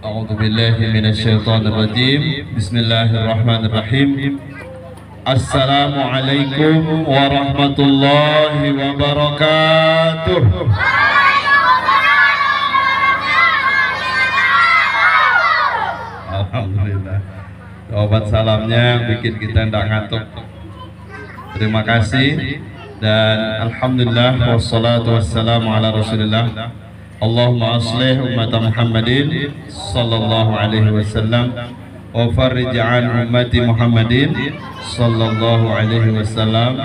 أعوذ بالله من الشيطان الرجيم بسم الله الرحمن الرحيم السلام عليكم ورحمة الله وبركاته. Alhamdulillah, jawaban salamnya bikin kita tidak ngantuk. Terima kasih dan alhamdulillah wassalatu wassalamu ala rasulillah. Allahumma aslih umat Muhammadin sallallahu alaihi wasallam wa farrij an ummati Muhammadin sallallahu alaihi wasallam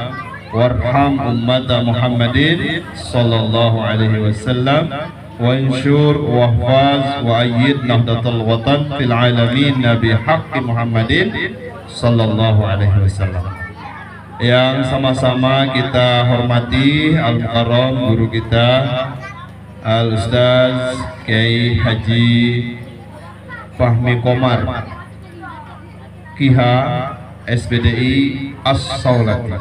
warham ummat Muhammadin sallallahu alaihi wasallam wa insyur wa hafaz wa ayyid nahdatul watan fil alamin nabi haqqi Muhammadin sallallahu alaihi wasallam. Yang sama-sama kita hormati al-mukarram guru kita Al-Ustaz Kiai Haji Fahmi Komar Kiha SPDI As-Saulati.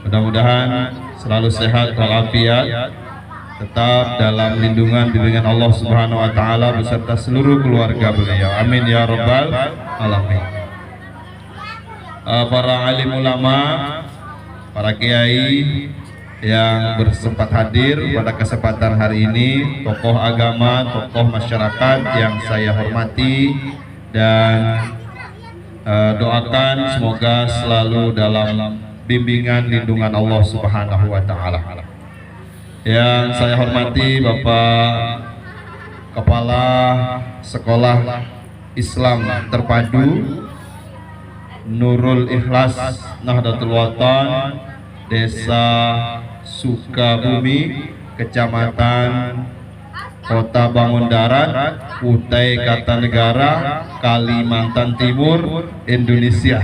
Mudah-mudahan selalu sehat walafiat, tetap dalam lindungan bimbingan Allah Subhanahu wa taala beserta seluruh keluarga beliau. Amin ya rabbal alamin. Para alim ulama, para kiai yang bersempat hadir pada kesempatan hari ini, tokoh agama, tokoh masyarakat yang saya hormati dan doakan semoga selalu dalam bimbingan lindungan Allah Subhanahu wa taala. Yang saya hormati Bapak Kepala Sekolah Islam Terpadu Nurul Ikhlas Nahdlatul Watan Desa Sukabumi, Kecamatan Kota Bangun Darat, Kutai Kartanegara, Kalimantan Timur, Indonesia.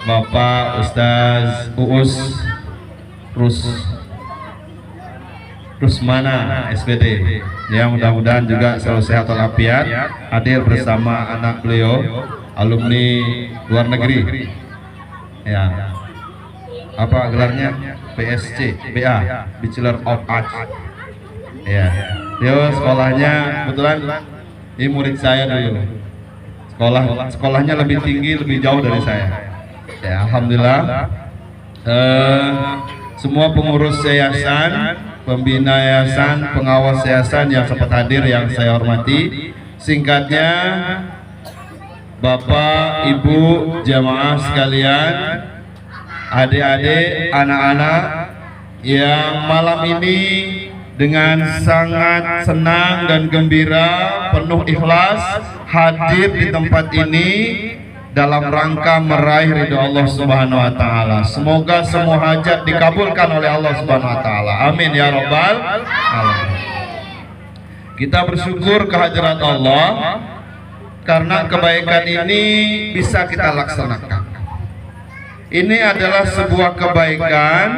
Bapak Ustaz Uus Rusmana SPD, yang mudah-mudahan juga selalu sehat walafiat, hadir bersama anak beliau alumni luar negeri. Ya. Apa gelarnya? BSc, BA, Bachelor of Arts. Ya. Dia sekolahnya kebetulan ini murid saya dulu. Sekolahnya lebih tinggi, lebih jauh dari saya. Ya, alhamdulillah. Semua pengurus yayasan, pembina yayasan, pengawas yayasan yang sempat hadir yang saya hormati. Singkatnya, Bapak, Ibu, jamaah sekalian, adik-adik, anak-anak yang malam ini dengan sangat senang dan gembira, penuh ikhlas hadir di tempat ini dalam rangka meraih ridho Allah Subhanahu wa taala. Semoga semua hajat dikabulkan oleh Allah Subhanahu wa taala. Amin ya rabbal alamin. Kita bersyukur kehadirat Allah karena kebaikan ini bisa kita laksanakan. Ini adalah sebuah kebaikan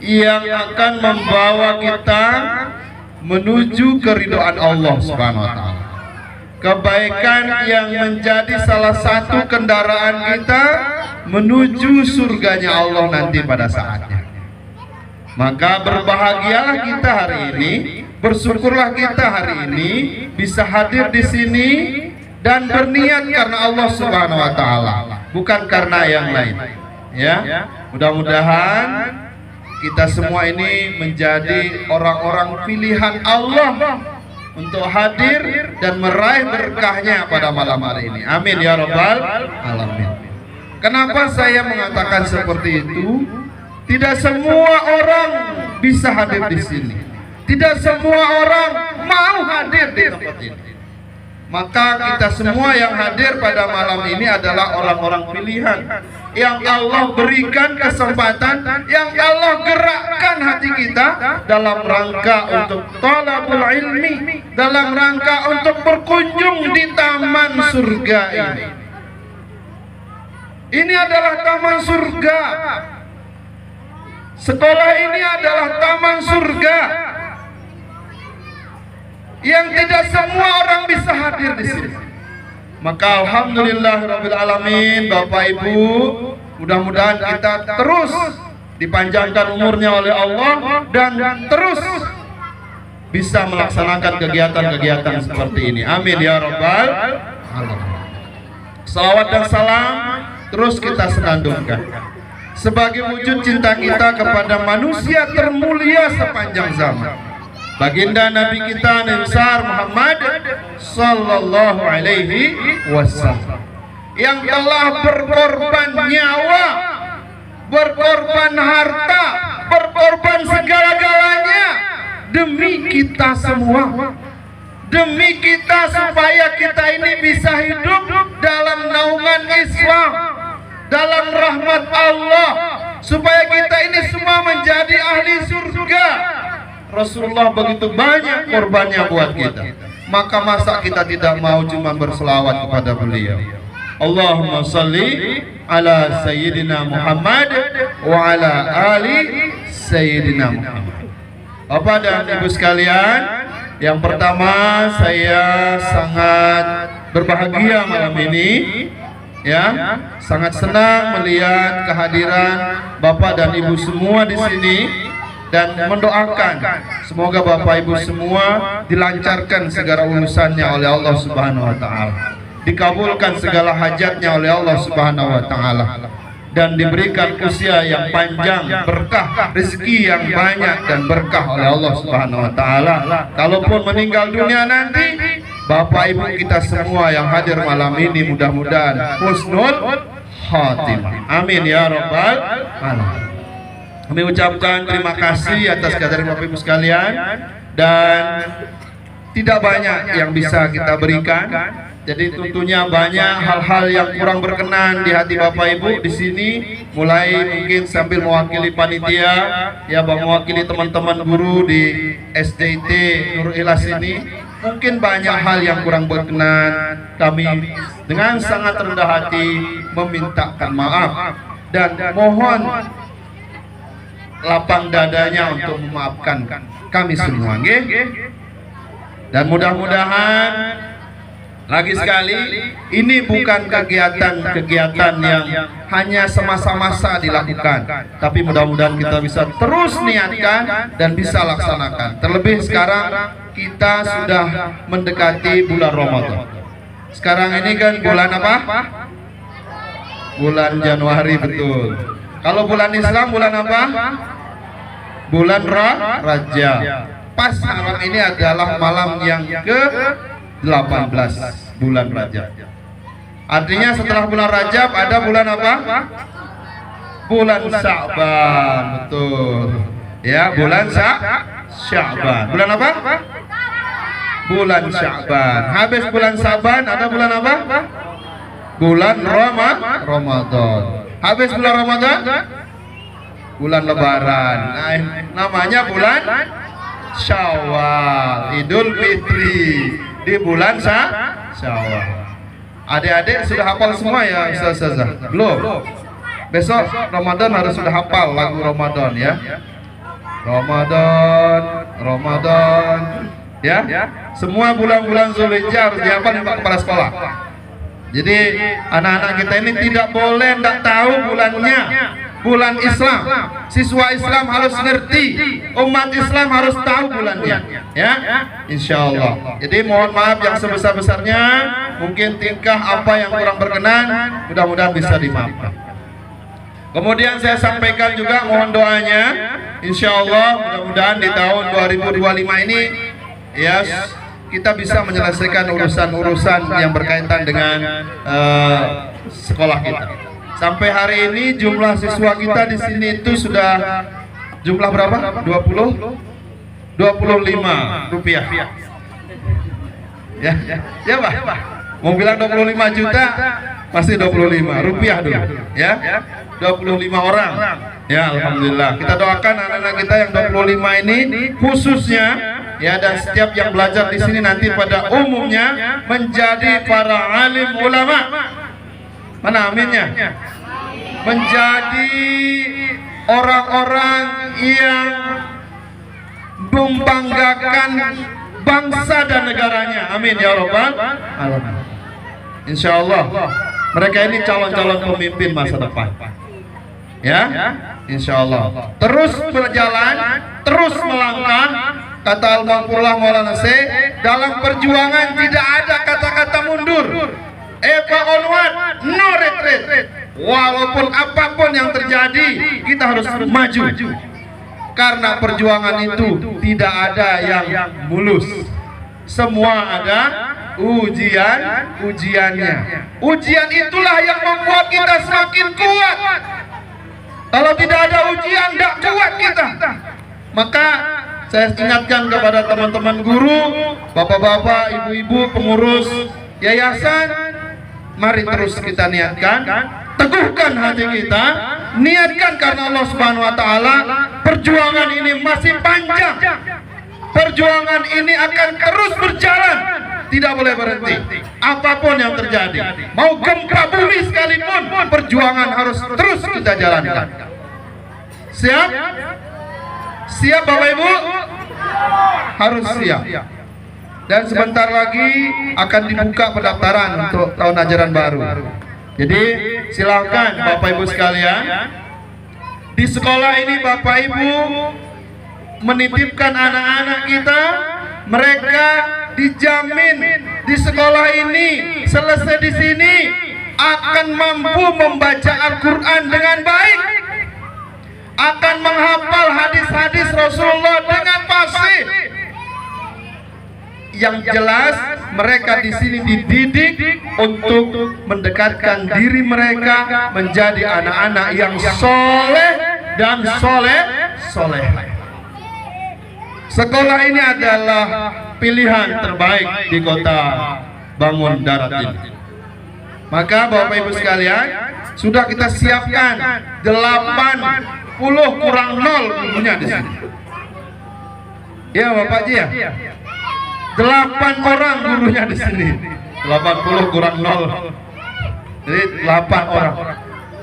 yang akan membawa kita menuju keridhaan Allah Subhanahu wa taala. Kebaikan yang menjadi salah satu kendaraan kita menuju surganya Allah nanti pada saatnya. Maka berbahagialah kita hari ini, bersyukurlah kita hari ini bisa hadir di sini dan berniat karena Allah Subhanahu wa taala, bukan karena yang lain. Ya, mudah-mudahan kita semua ini menjadi orang-orang pilihan Allah untuk hadir dan meraih berkahnya pada malam hari ini. Amin ya rabbal alamin. Kenapa saya mengatakan seperti itu? Tidak semua orang bisa hadir di sini. Tidak semua orang mau hadir di tempat ini. Maka kita semua yang hadir pada malam ini adalah orang-orang pilihan yang Allah berikan kesempatan, yang Allah gerakkan hati kita dalam rangka untuk thalabul ilmi, dalam rangka untuk berkunjung di taman surga ini. Ini adalah taman surga. Sekolah ini adalah taman surga yang tidak semua orang bisa hadir di sini. Maka alhamdulillahirabbil alamin, Bapak Ibu, mudah-mudahan kita terus dipanjangkan umurnya oleh Allah dan terus bisa melaksanakan kegiatan-kegiatan seperti ini. Amin ya rabbal alamin. Salawat dan salam terus kita senandungkan sebagai wujud cinta kita kepada manusia termulia sepanjang zaman, baginda Nabi kita Nabi besar Muhammad sallallahu alaihi wasallam, yang telah berkorban nyawa, berkorban harta, berkorban segala-galanya demi kita semua, demi kita supaya kita ini bisa hidup dalam naungan Islam, dalam rahmat Allah, supaya kita ini semua menjadi ahli surga. Rasulullah begitu banyak korbannya buat kita, maka masa kita tidak mau cuma berselawat kepada beliau? Allahumma salli ala Sayyidina Muhammad wa ala ali Sayyidina Muhammad. Bapak dan Ibu sekalian, yang pertama saya sangat berbahagia malam ini, ya, sangat senang melihat kehadiran Bapak dan Ibu semua di sini, dan mendoakan semoga Bapak Ibu semua dilancarkan segala urusannya oleh Allah Subhanahu wa taala, dikabulkan segala hajatnya oleh Allah Subhanahu wa taala, dan diberikan usia yang panjang, berkah, rezeki yang banyak dan berkah oleh Allah Subhanahu wa taala. Kalaupun meninggal dunia nanti, Bapak Ibu kita semua yang hadir malam ini mudah-mudahan husnul khatimah. Amin ya rabbal alamin. Kami ucapkan terima kasih atas kehadiran Bapak Ibu sekalian, dan tidak banyak yang bisa kita berikan. Jadi tentunya banyak hal-hal yang kurang berkenan di hati Bapak Ibu di sini, mulai mungkin sambil mewakili panitia, ya, mewakili teman-teman guru di SDIT Nurul Ikhlas ini. Mungkin banyak hal yang kurang berkenan. Kami dengan sangat rendah hati memintakan maaf dan mohon lapang dadanya untuk memaafkan kami semua, dan mudah-mudahan lagi sekali ini bukan kegiatan-kegiatan yang hanya semasa-masa dilakukan, tapi mudah-mudahan kita bisa terus niatkan dan bisa laksanakan. Terlebih sekarang kita sudah mendekati bulan Ramadan. Sekarang ini kan bulan apa? Bulan Januari, betul. Kalau bulan Islam bulan apa? Bulan Rajab. Pas malam ini adalah malam yang ke-18 bulan Rajab. Artinya setelah bulan Rajab ada bulan apa? Bulan Sya'ban, betul. Ya, bulan Sya'ban. Bulan apa? Bulan Sya'ban. Habis bulan Sya'ban ada bulan apa? Bulan Ramadan. Habis bulan Ramadan, bulan Lebaran. Nah, namanya bulan Syawal, Idul Fitri di bulan Syawal. Adik-adik sudah hafal semua ya, Ustazah? Belum? Besok Ramadan harus sudah hafal lagu Ramadan ya. Ramadan, ya. Semua bulan-bulan Zulhijjah harus dihafal Pak Kepala Sekolah. Jadi anak-anak kita ini tidak boleh tidak tahu bulannya. Bulan Islam, siswa Islam harus ngerti, umat Islam harus tahu bulannya, ya, insya Allah. Jadi mohon maaf yang sebesar-besarnya, mungkin tingkah apa yang kurang berkenan, mudah-mudahan bisa dimaafkan. Kemudian saya sampaikan juga mohon doanya, insya Allah mudah-mudahan di tahun 2025 ini, ya, kita bisa menyelesaikan urusan-urusan yang berkaitan dengan sekolah kita. Sampai hari ini jumlah siswa kita di sini itu sudah jumlah berapa? 25 rupiah. Ya, Pak. Mau bilang 25 juta masih 25 rupiah dulu, ya. 25 orang. Ya, alhamdulillah. Kita doakan anak-anak kita yang 25 ini khususnya, ya, dan setiap yang belajar di sini nanti pada umumnya menjadi para alim ulama. Mana aminnya? Menjadi orang-orang yang membanggakan bangsa dan negaranya. Amin ya rabbal alamin. Insya Allah mereka ini calon-calon pemimpin masa depan. Ya, insya Allah. Terus berjalan, terus melangkah, Kata Al-Maghfurullah Maulana Syekh, dalam perjuangan tidak ada kata-kata mundur. Eva onward, no retreat. Walaupun apapun yang terjadi, kita harus maju. Karena perjuangan itu tidak ada yang mulus. Semua ada ujiannya. Ujian itulah yang membuat kita semakin kuat. Kalau tidak ada ujian, tidak kuat kita. Maka saya ingatkan kepada teman-teman guru, bapak-bapak, ibu-ibu, pengurus yayasan, mari terus kita niatkan, teguhkan hati kita, niatkan karena Allah Subhanahu wa taala. Perjuangan ini masih panjang. Perjuangan ini akan terus berjalan, tidak boleh berhenti. Apapun yang terjadi, mau gempa bumi sekalipun, perjuangan harus terus kita jalankan. Siap? Siap Bapak Ibu? Harus siap. Dan sebentar lagi akan dibuka pendaftaran untuk tahun ajaran baru. Jadi silakan Bapak Ibu sekalian, di sekolah ini Bapak Ibu menitipkan anak-anak kita, mereka dijamin di sekolah ini selesai di sini akan mampu membaca Al-Quran dengan baik, akan menghafal hadis-hadis Rasulullah dengan fasih. Yang jelas mereka di sini dididik untuk mendekatkan diri mereka menjadi anak-anak yang soleh dan soleh. Sekolah ini adalah pilihan terbaik di kota Bangun Darat ini. Maka Bapak Ibu sekalian, sudah kita siapkan 80 kurang 0 gurunya di sini. Ya Bapak Ji ya. 8 orang gurunya di sini. 80 kurang 0. Jadi 8 orang.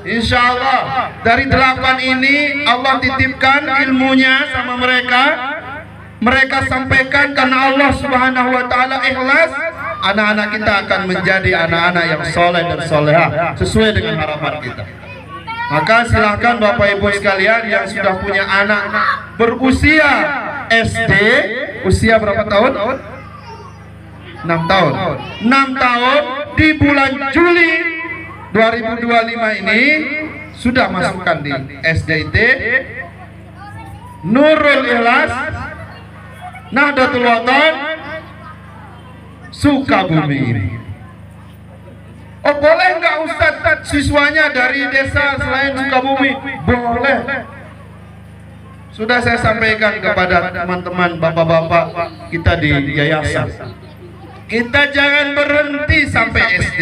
Insya Allah dari 8 ini Allah titipkan ilmunya sama mereka. Mereka sampaikan karena Allah Subhanahu wa taala ikhlas, anak-anak kita akan menjadi anak-anak yang soleh dan soleha sesuai dengan harapan kita. Maka silahkan Bapak Ibu sekalian yang sudah punya anak berusia SD, usia berapa tahun? 6 tahun. 6 tahun di bulan Juli 2025 ini sudah masukkan di SDIT Nurul Ikhlas Nahdlatul Wathon Sukabumi ini. Oh boleh nggak Ustadz siswanya dari desa selain Sukabumi? Boleh. Sudah saya sampaikan kepada teman-teman bapak-bapak kita di yayasan. Kita jangan berhenti sampai SD.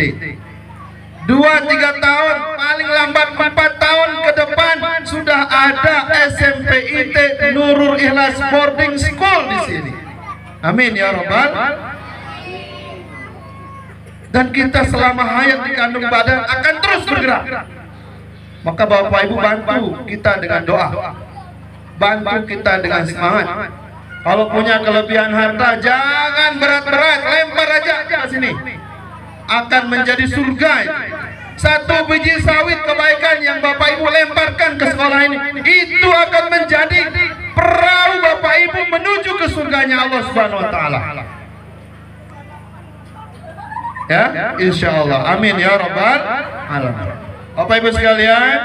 2-3 tahun, paling lambat 4 tahun ke depan sudah ada SMPIT Nurul Ikhlas Boarding School di sini. Amin ya Rabbal. Dan kita selama hayat di kandung badan akan terus bergerak. Maka Bapak Ibu bantu kita dengan doa, bantu kita dengan semangat. Kalau punya kelebihan harta jangan berat-berat, lempar aja ke sini. Akan menjadi surga itu. 1 biji sawit kebaikan yang Bapak Ibu lemparkan ke sekolah ini, itu akan menjadi perahu Bapak Ibu menuju ke surganya Allah Subhanahu wa taala. Ya, insya Allah. Amin ya Rabbal alamin. Bapak Ibu sekalian,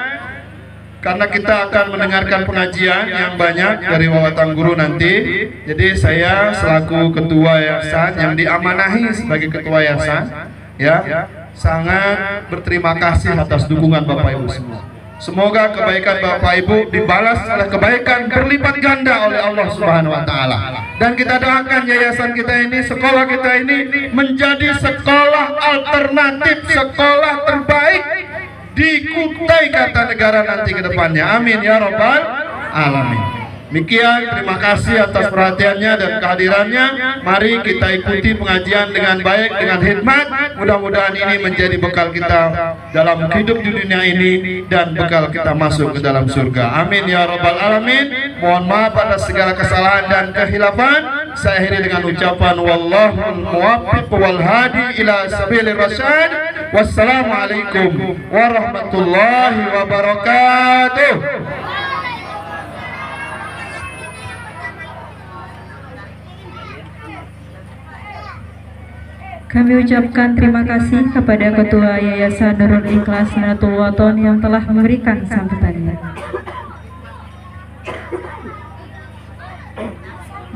karena kita akan mendengarkan pengajian yang banyak dari wawatan guru nanti, jadi saya selaku ketua yayasan yang diamanahi sebagai ketua yayasan, ya, sangat berterima kasih atas dukungan Bapak Ibu semua. Semoga kebaikan Bapak Ibu dibalas oleh kebaikan berlipat ganda oleh Allah Subhanahu wa taala. Dan kita doakan yayasan kita ini, sekolah kita ini menjadi sekolah alternatif, sekolah terbaik di Kutai Kartanegara nanti ke depannya. Amin ya Rabbal alamin. Demikian, terima kasih atas perhatiannya dan kehadirannya. Mari kita ikuti pengajian dengan baik, dengan hikmat. Mudah-mudahan ini menjadi bekal kita dalam hidup di dunia ini dan bekal kita masuk ke dalam surga. Amin ya Rabbal alamin. Mohon maaf atas segala kesalahan dan kehilafan. Saya akhiri dengan ucapan wallahul muwaffiq wal hadi ila sabilir rasyad. Wassalamualaikum warahmatullahi wabarakatuh. Kami ucapkan terima kasih kepada Ketua Yayasan Nurul Ikhlas Nahdlatul Wathon yang telah memberikan sambutannya.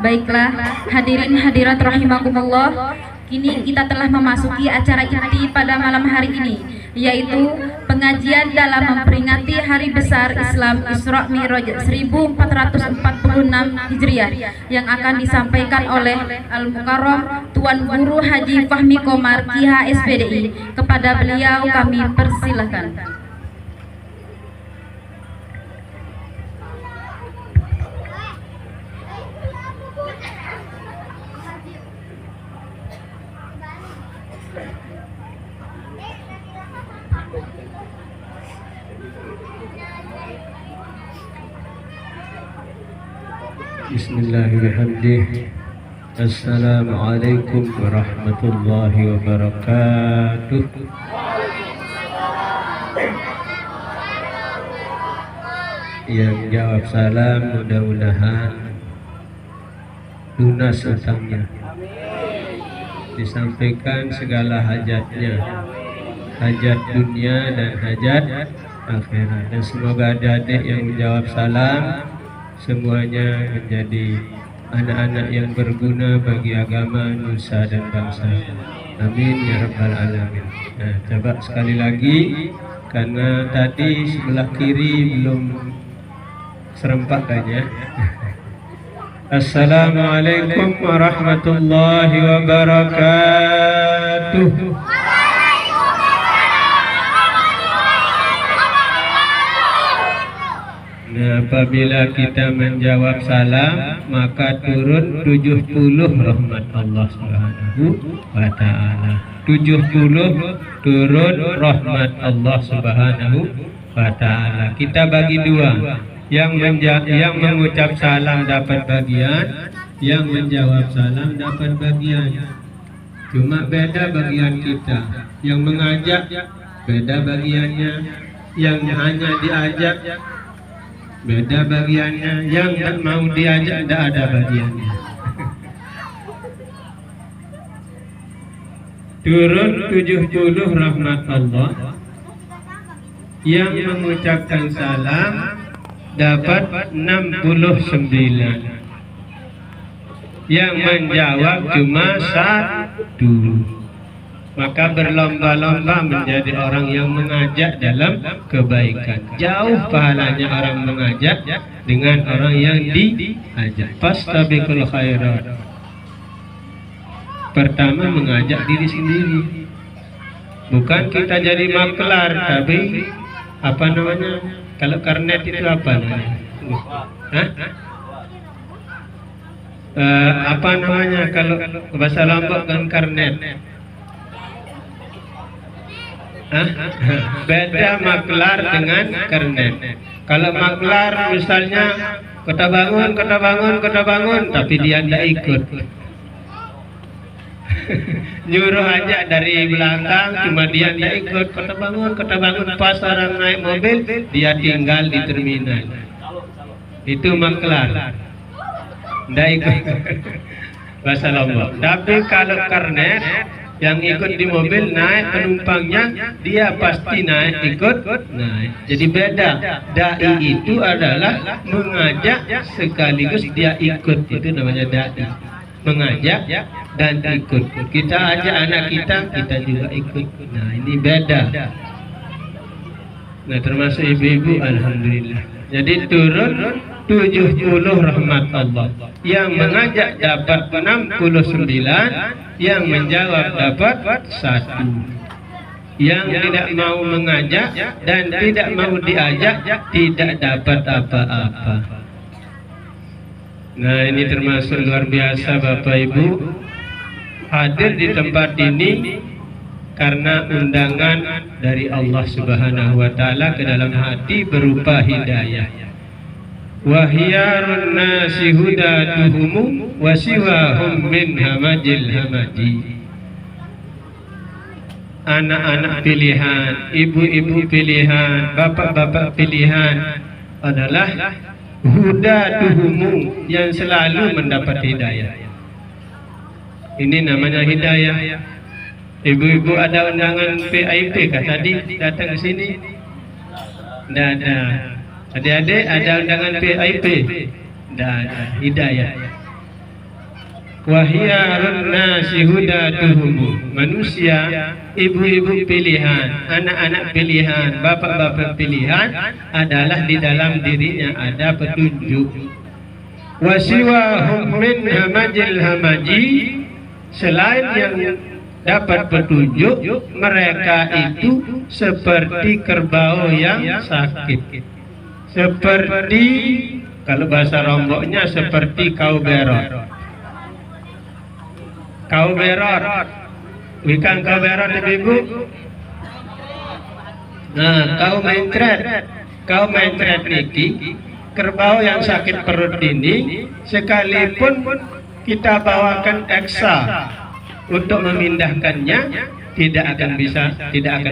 Baiklah, hadirin hadirat rahimakumullah, kini kita telah memasuki acara inti pada malam hari ini, yaitu pengajian dalam memperingati Hari Besar Islam Isra Mi'raj 1446 Hijriah yang akan disampaikan oleh Al-Mukarram Tuan Guru Haji Fahmi Komar KHSPDI. Kepada beliau kami persilahkan. Bismillahirrahmanirrahim. Assalamualaikum warahmatullahi wabarakatuh. Yang jawab salam mudah-mudahan lunas utangnya, disampaikan segala hajatnya, hajat dunia dan hajat akhirat, dan semoga adik-adik yang menjawab salam semuanya menjadi anak-anak yang berguna bagi agama, nusa dan bangsa. Amin ya rabbal alamin. Nah, coba sekali lagi, karena tadi sebelah kiri belum serempak kayaknya. Assalamualaikum warahmatullahi wabarakatuh. Nah, apabila kita menjawab salam, maka turun 70 rahmat Allah Subhanahu wa ta'ala. 70 turun rahmat Allah Subhanahu wa ta'ala. Kita bagi dua. Yang mengucap salam dapat bagian, yang menjawab salam dapat bagian. Cuma beda bagian kita. Yang mengajak beda bagiannya, yang hanya diajak beda bagiannya, yang tak mau diajak tidak ada bagiannya. Turun 70 rahmat Allah. Yang mengucapkan salam dapat 69. Yang menjawab cuma 1. Maka berlomba-lomba menjadi orang yang mengajak dalam kebaikan. Jauh pahalanya orang mengajak dengan orang yang diajak. Fastabiqul khairat. Pertama mengajak diri sendiri. Bukan kita jadi maklar, tapi apa namanya? Kalau karnet itu apa namanya? Apa namanya kalau bahasa Lombok kan karnet? Beda maklar dengan karnet. Kalau maklar misalnya kota bangun, tapi dia tidak ikut. Nyuruh aja dari belakang, cuma dia tidak ikut. Kota bangun, pas orang naik mobil, dia tinggal di terminal. Itu maklar. Tidak ikut. Bahasa Lombok. Tapi kalau karnet, yang ikut di mobil naik penumpangnya, dia pasti naik ikut naik. Jadi beda. Dai itu adalah mengajak sekaligus dia ikut, itu namanya dai. Mengajak dan ikut. Kita ajak anak kita juga ikut. Nah, ini beda. Nah, termasuk ibu-ibu, alhamdulillah. Jadi turun 70 rahmat Allah. Yang mengajak dapat 69, yang menjawab dapat 1. Yang tidak mau mengajak dan tidak mau diajak tidak dapat apa-apa. Nah, ini termasuk luar biasa Bapak Ibu. Hadir di tempat ini karena undangan dari Allah Subhanahu wa ta'ala ke dalam hati berupa hidayah. Wa khiyarun nasi hudatuhum wa siwahum min hamajil hamaji. Anak-anak pilihan, ibu-ibu pilihan, bapak-bapak pilihan adalah hudatuhum, yang selalu mendapat hidayah. Ini namanya hidayah. Ibu-ibu ada undangan VIP kah tadi datang ke sini? Tidak ada. Adik-adik ada undangan VIP? Tidak ada. Hidayah. Wahyarun nasi hudatuhum. Manusia, ibu-ibu pilihan, anak-anak pilihan, bapak-bapak pilihan adalah di dalam dirinya ada petunjuk. Wasiwahum min hamajil hamaji, selain yang dapat petunjuk, mereka itu seperti kerbau yang sakit. Seperti, kalau bahasa Lomboknya seperti kau berot. Kau berot, bukan kau berot ibu. Nah, kau mentret niki, kerbau yang sakit perut ini, sekalipun kita bawakan eksa untuk memindahkannya, tidak akan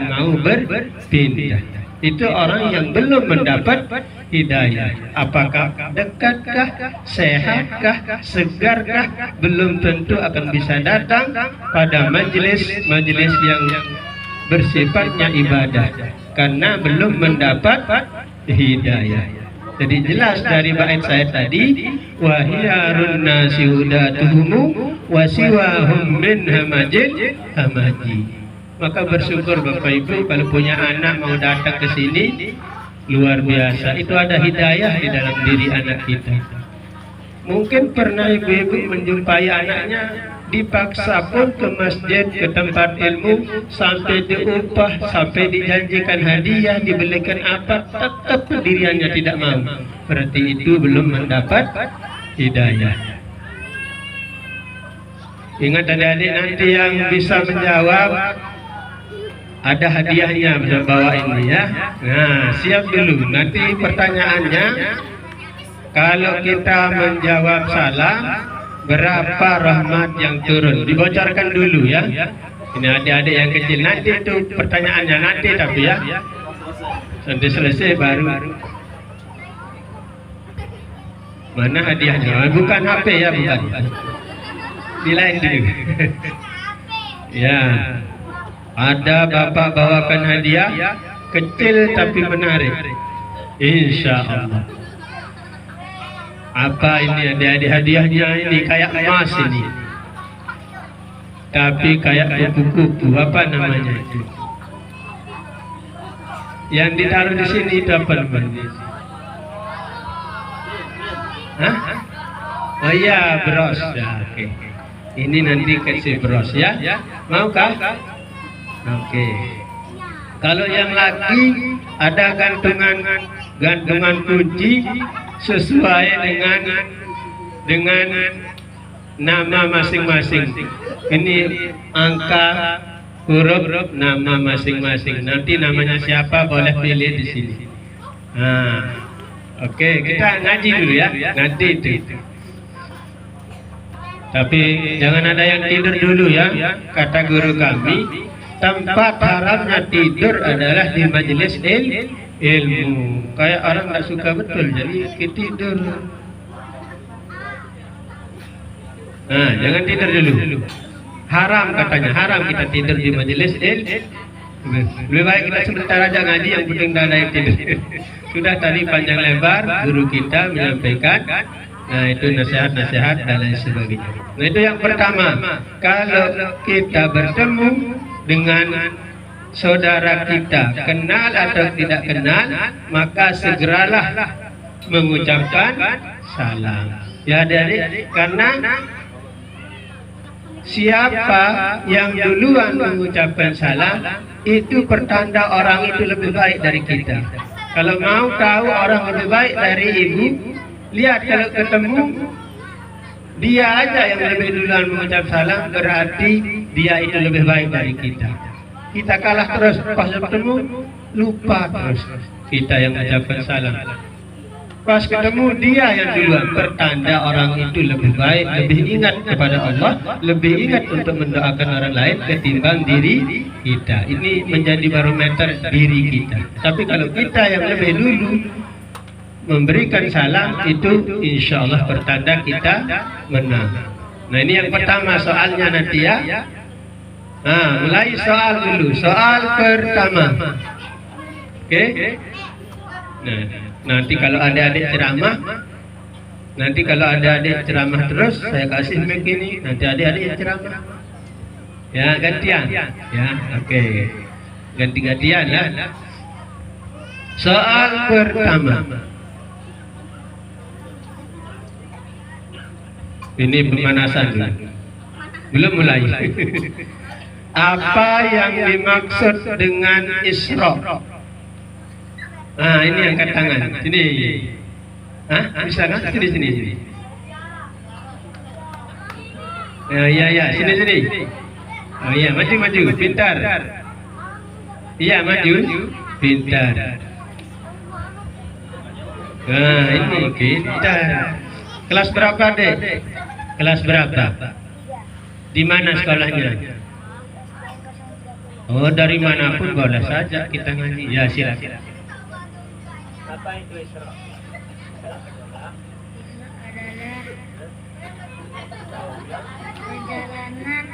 mau berpindah. Itu orang yang belum mendapat hidayah. Apakah dekatkah, sehatkah, segarkah, belum tentu akan bisa datang pada majelis yang bersifatnya ibadah, karena belum mendapat hidayah. Jadi jelas dari bait saya tadi, wahyarun nasi hudatuhum wasiwahum min hamajil hamaji. Maka bersyukur Bapak Ibu kalau punya anak mau datang ke sini, luar biasa. Itu ada hidayah di dalam diri anak kita. Mungkin pernah ibu-ibu menjumpai anaknya dipaksa pun ke masjid, ke tempat ilmu, sampai diupah, sampai dijanjikan hadiah, dibelikan apa, tetap dirinya tidak mau. Berarti itu belum mendapat hidayah. Ingat adik-adik, nanti yang bisa menjawab ada hadiahnya, bisa bawa ini ya. Nah, siap dulu. Nanti pertanyaannya, kalau kita menjawab salah, berapa rahmat yang turun? Dibocorkan dulu ya. Ini adik-adik yang kecil, nanti itu pertanyaannya nanti, tapi ya sampai selesai baru. Mana hadiahnya? Bukan HP ya, bukan. Di lain dulu. Ya. Ada bapak bawakan hadiah kecil tapi menarik, insya Allah. Apa ini adik-adik hadiahnya? Ini kayak emas ini, tapi kayak kupu-kupu. Apa namanya itu? Yang ditaruh di sini itu apa namanya? Hah? Oh iya, bros. Ya, oke. Ini nanti kasih bros ya. Mau kah? Oke. Kalau yang laki ada gantungan kunci sesuai dengan nama masing-masing. Ini angka, huruf, nama masing-masing. Nanti namanya siapa boleh pilih di sini. Nah, oke, kita ngaji dulu ya. Ngaji itu. Tapi jangan ada yang tidur dulu ya. Kata guru kami, tempat haramnya tidur adalah di majelis ilmu. Kayak orang nggak suka betul, jadi kita tidur. Nah, jangan tidur dulu. Haram katanya, haram kita tidur di majelis ilmu. Lebih baik kita sebentar aja ngaji, yang penting tidak ada yang tidur. Sudah tadi panjang lebar guru kita menyampaikan. Nah, itu nasihat-nasihat dan lain sebagainya. Nah, itu yang pertama. Kalau kita bertemu dengan saudara kita, kenal atau tidak kenal, maka segeralah mengucapkan salam. Ya adik-adik, karena siapa yang duluan mengucapkan salam, itu pertanda orang itu lebih baik dari kita. Kalau mau tahu orang lebih baik dari ibu, lihat kalau ketemu dia aja yang lebih duluan mengucap salam, berarti dia itu lebih baik dari kita. Kita kalah terus, pas ketemu lupa terus kita yang mengucapkan salam. Pas ketemu dia yang duluan, pertanda orang itu lebih baik, lebih ingat kepada Allah, lebih ingat untuk mendoakan orang lain ketimbang diri kita. Ini menjadi barometer diri kita. Tapi kalau kita yang lebih dulu memberikan salam, itu insya Allah pertanda kita menang. Nah, ini yang pertama soalnya nanti ya. Mulai soal dulu. Soal pertama. Oke? Nah, nanti kalau adik-adik ceramah, terus saya kasih mic ini, nanti adik-adik yang ceramah. Ya, gantian. Ya, oke. Ganti-gantian ya. Soal pertama. Ini pemanasan dulu. Belum mulai. Apa yang dimaksud dengan Isra? Ini angkat tangan. Sini. Bisa kan? Sini. Ya, sini. Oh iya, maju, pintar. Iya, maju, pintar. Ini pintar. Kelas berapa, Dek? Kelas berapa? Di mana sekolahnya? Oh, dari manapun boleh saja kita ngaji. Ya, silakan. Apa itu Isra? Perjalanan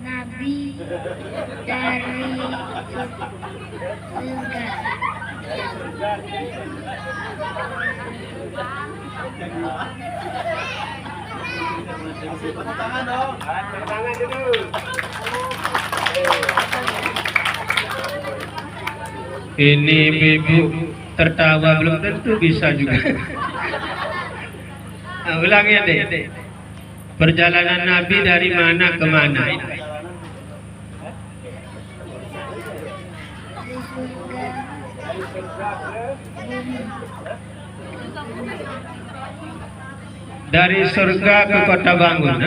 Nabi dari surga. Tangan dulu. Ini ibu tertawa belum tentu bisa juga. Ulangi ya, Dek. Perjalanan Nabi dari mana ke mana? Dari surga ke kota bangun.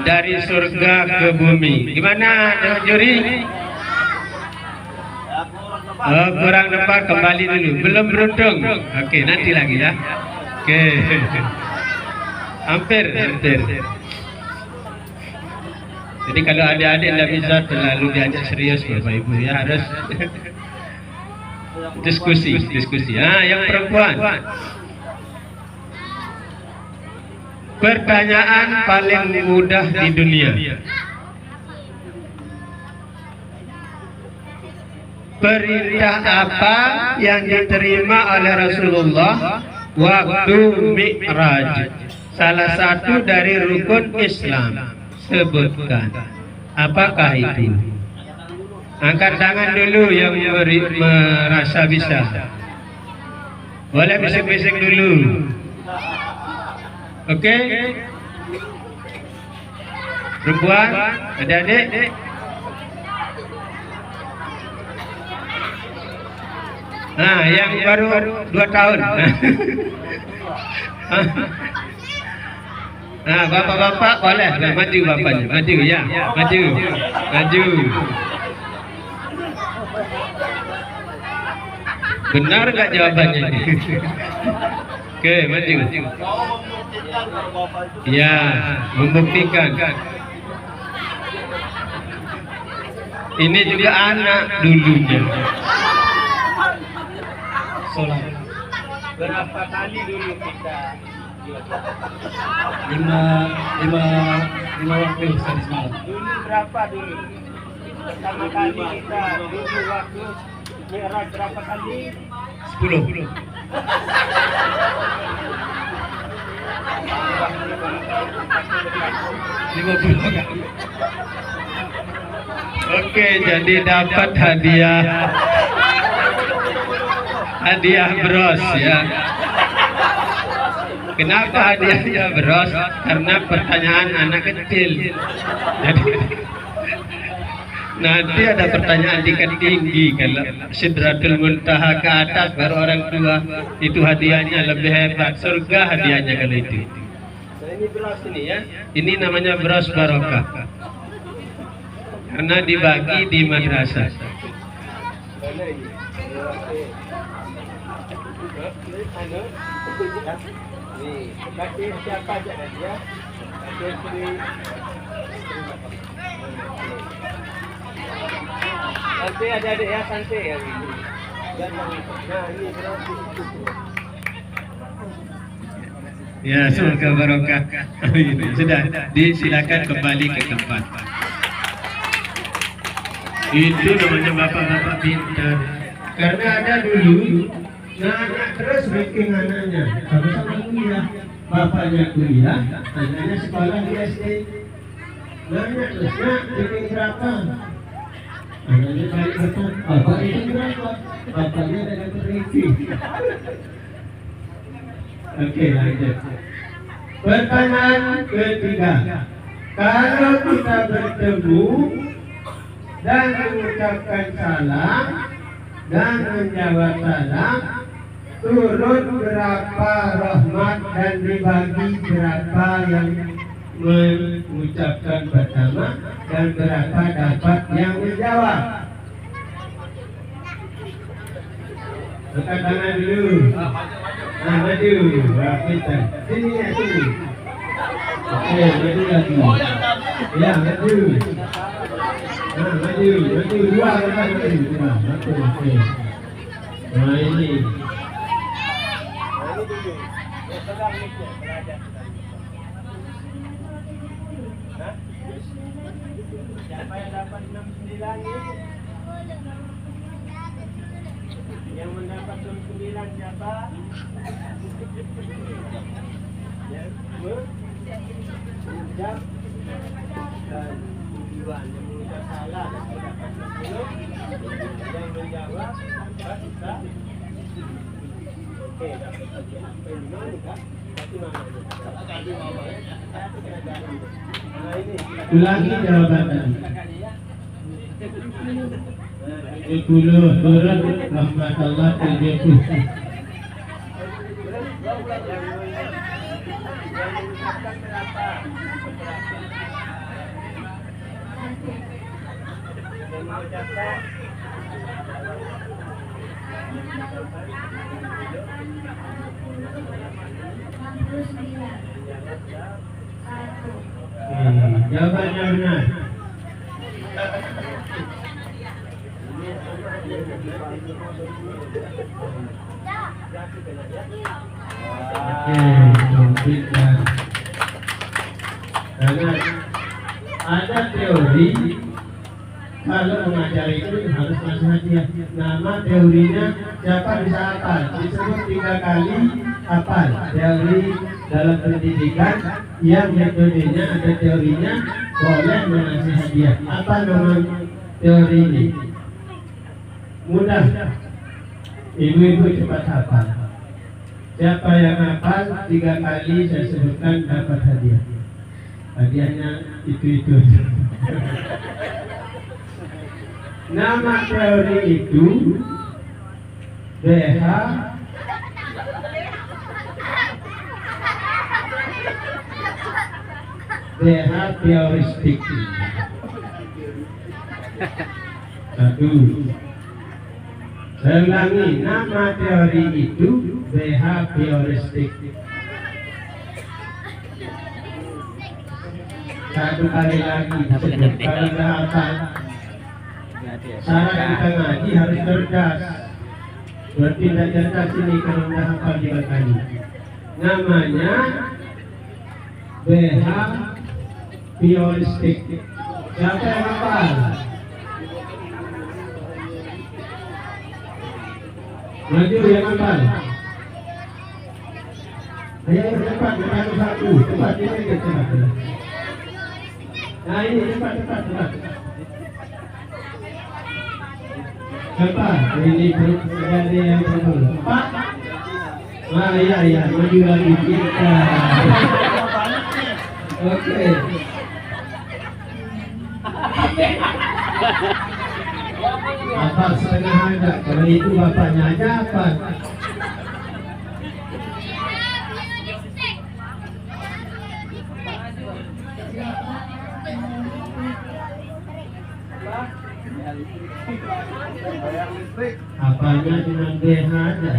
Dari surga ke bumi. Gimana dengan juri? Kurang tepat, kembali dulu. Belum beruntung. Oke, nanti lagi ya. Oke. Hampir. Jadi kalau adik-adik tidak bisa terlalu diajak serius Bapak Ibu ya, harus diskusi. Yang perempuan. Pertanyaan paling mudah di dunia. Perintah apa yang diterima oleh Rasulullah waktu Mi'raj? Salah satu dari rukun Islam. Sebutkan. Apakah itu? Angkat tangan dulu yang merasa bisa. Boleh bisik-bisik dulu. Oke? Perempuan, adik-adik. Yang baru 2 tahun. Bapak-bapak boleh maju bapaknya. Maju ya. Maju. Benar nggak jawabannya ini? Oke, maju. Ya, membuktikan. Ini juga anak dulunya. Sholat. Berapa kali dulu kita? 5 waktu sehari semalam. Dulu berapa dulu? Pertama kali kita dulu waktu Mi'raj berapa kali? 10. Oke, jadi dapat hadiah bros ya. Kenapa hadiahnya bros? Karena pertanyaan anak kecil. Jadi nanti ada pertanyaan tingkat tinggi. Kalau Sidratul Muntaha ke atas baru orang tua, itu hadiahnya lebih hebat. Surga hadiahnya kalau itu. Nah, ini bros ini ya. Ini namanya bros barokah. Karena dibagi di madrasah. Nih, kasih siapa aja ya? Kasih Sri. Santai adik-adik ya, santai ya. Nah, ini berarti. Ya, semoga barokah. Amin. Sudah, disilakan kembali ke tempat. Itu namanya bapak-bapak pintar. Karena ada dulu, anak terus bikin anaknya sama-sama kuliah. Bapaknya kuliah, anaknya sekolah di SD. Nanya terus, nak bikin berapa? Anaknya balik berapa? Bapak itu berapa? Bapaknya ada dapat ranking. Oke, lanjut. Pertanyaan ketiga. Kalau kita bertemu dan mengucapkan salam dan menjawab salam, turun berapa rahmat dan dibagi berapa yang mengucapkan pertama dan berapa dapat yang menjawab. Angkat tangan dulu. Nah, maju. Kita. Sini ya, sini. Oke, maju lagi. Ya, maju. Nah, maju. Dua kan maju. Oke. Nah, ini. Siapa yang dapat 69 ini? Yang mendapat 69 siapa? Ya, mengucap dan tujuan yang mengucap salah dan mendapat 60, yang menjawab dapat kita. Oke, dapat apa yang dimana kak? Nah, ini ulangi jawaban tadi. 70 turun rahmatullah 70. Jawabannya benar. Karena ada teori kalau mengajar itu harus masuk hadiah. Nama teorinya siapa bisa hafal? Disebut 3 kali hafal. Teori dalam pendidikan yang metodenya ada teorinya boleh mengasih hadiah. Apa nama teori ini? Mudah. Ibu-ibu cepat hafal. Siapa yang hafal 3 kali saya sebutkan dapat hadiah. Hadiahnya itu. Nama teori itu BH behavioristik. Satu. Saya ulangi, nama teori itu behavioristik. Satu kali lagi, kalau nggak hafal. Syarat kita ngaji harus cerdas. Berarti tidak cerdas ini kalau nggak hafal 3 kali. Namanya behavioristik. Siapa yang hafal? Maju yang hafal. Ayo cepat, satu. Cepat ini cepat. Nah ini cepat. Cepat, ini ada yang betul. 4. Ah iya, maju lagi kita. Oke. Apa setengah ada? Kalau itu bapaknya aja apa? Apanya dengan BH aja?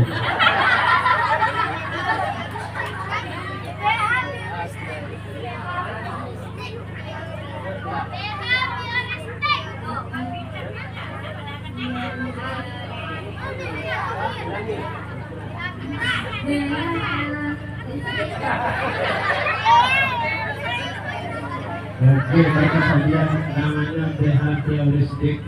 Oke, mereka saja namanya BH teoristik.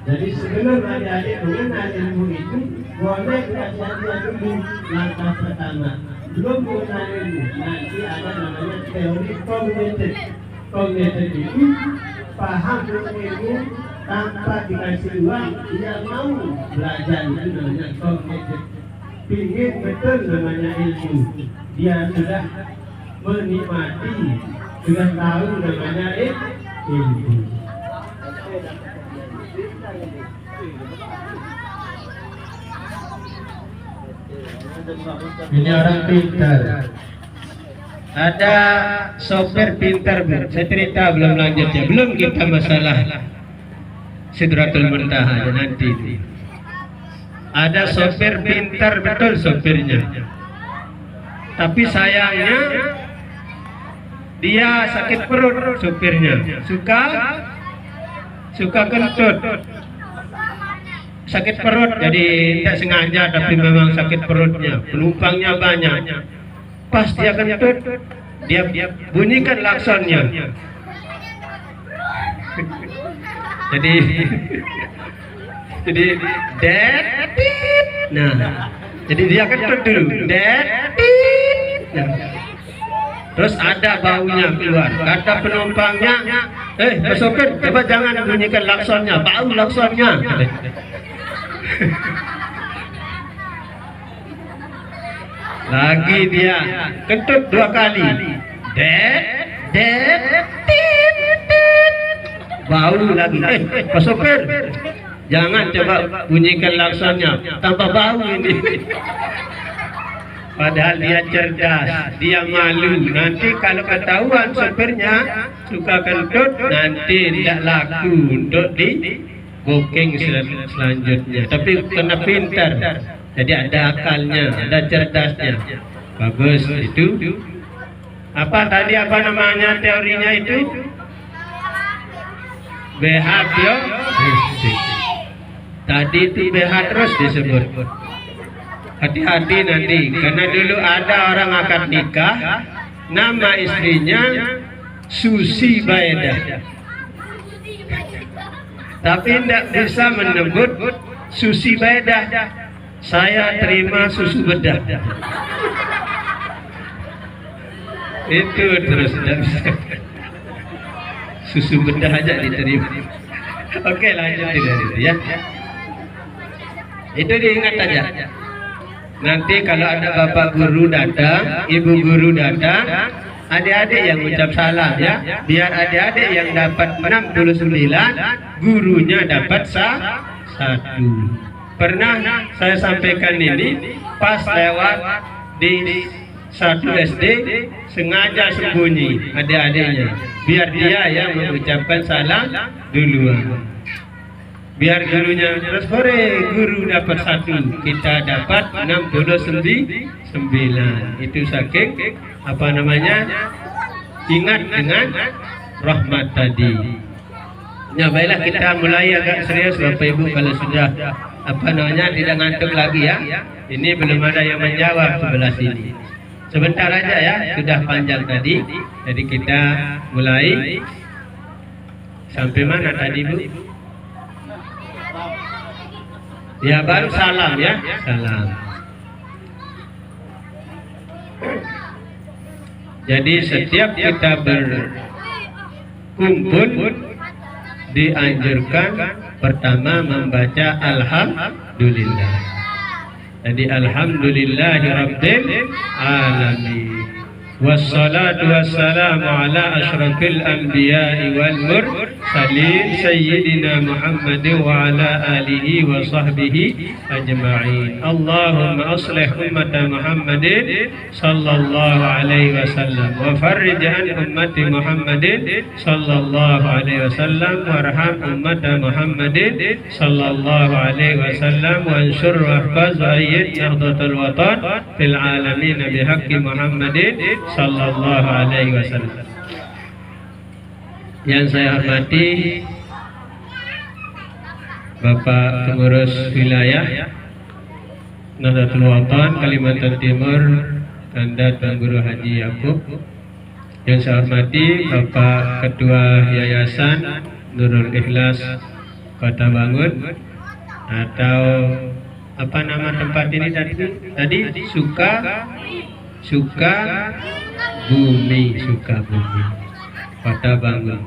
Jadi sebelum adik-adik mengenal ilmu itu, boleh belajar dulu langkah pertama. Belum mengenal ilmu, nanti ada namanya teori kognitif. Kognitif itu paham ilmu tanpa dikasih uang, dia mau belajar, itu namanya kognitif. Pingin betul namanya ilmu, dia sudah menikmati, sudah tahu namanya ilmu. Ini orang pintar. Ada sopir pintar, Bu. Saya cerita belum lanjut ya. Belum kita masalah Sidratul Muntaha nanti. Ada sopir pintar betul sopirnya. Tapi sayangnya dia sakit perut sopirnya. Suka kentut. Sakit perut, jadi tidak sengaja tapi memang sakit perutnya. Penumpangnya banyak. Pas dia kentut, dia bunyikan klaksonnya. jadi det. Nah, jadi dia kentut dulu. Det. Nah. Terus ada baunya keluar. Kata penumpangnya, Pak sopir, coba jangan bunyikan klaksonnya, bau klaksonnya. Lagi dia kentut 2 kali. Det. Bau lagi. Pak sopir, jangan coba bunyikan klaksonnya, tambah bau ini. Padahal dia cerdas, dia malu. Nanti kalau ketahuan sopirnya suka kentut, nanti tidak laku untuk di booking selanjutnya. Tapi kena pintar, jadi ada akalnya, ada cerdasnya. Bagus itu. Apa tadi namanya teorinya itu? Behavioristik. Tadi itu BH terus disebut. Hati-hati nanti, karena dulu ada orang akad nikah, nama istrinya Susi Baedah, tapi tidak bisa menyebut Susi Baedah. Saya terima susu bedah. Itu terus tidak bisa. Susu bedah aja diterima. Oke, lanjut dari ya. Itu diingat aja. Nanti kalau ada bapak guru datang, ibu guru datang, adik-adik yang ucap salam ya, biar adik-adik yang dapat 69, gurunya dapat 1. Pernah saya sampaikan ini pas lewat di 1 SD, sengaja sembunyi adik-adiknya, biar dia yang mengucapkan salam duluan. Biar gurunya terus sore guru dapat 1, kita dapat 69. Itu saking ingat dengan rahmat tadi. Ya baiklah, kita mulai agak serius Bapak Ibu. Kalau sudah tidak ngantuk lagi ya. Ini belum ada yang menjawab sebelah sini. Sebentar aja ya, sudah panjang tadi. Jadi kita mulai. Sampai mana tadi Bu? Ya baru salam ya, salam. Jadi setiap kita berkumpul dianjurkan pertama membaca alhamdulillah. Jadi alhamdulillahirabbil alamin. Wassalatu wassalamu ala asyrafil anbiya'i wal mursalin sayyidina Muhammadin wa ala alihi wa sahbihi ajma'in. Allahumma aslih ummata Muhammadin sallallahu alaihi wasallam wa farrij an ummati Muhammadin sallallahu alaihi wasallam warham ummata Muhammadin sallallahu alaihi wasallam wa ansur wa ahfaz wa ayyid nahdlatul watan fil alamin bihaqqi Muhammadin sallallahu alaihi wasallam. Yang saya hormati Bapak Pengurus Wilayah Nahdlatul Wathon Kalimantan Timur, Tanda Tuan Guru Haji Yakub. Yang saya hormati Bapak Ketua Yayasan Nurul Ikhlas Kota Bangun, atau apa nama tempat ini tadi? Sukabumi Kota Bangun.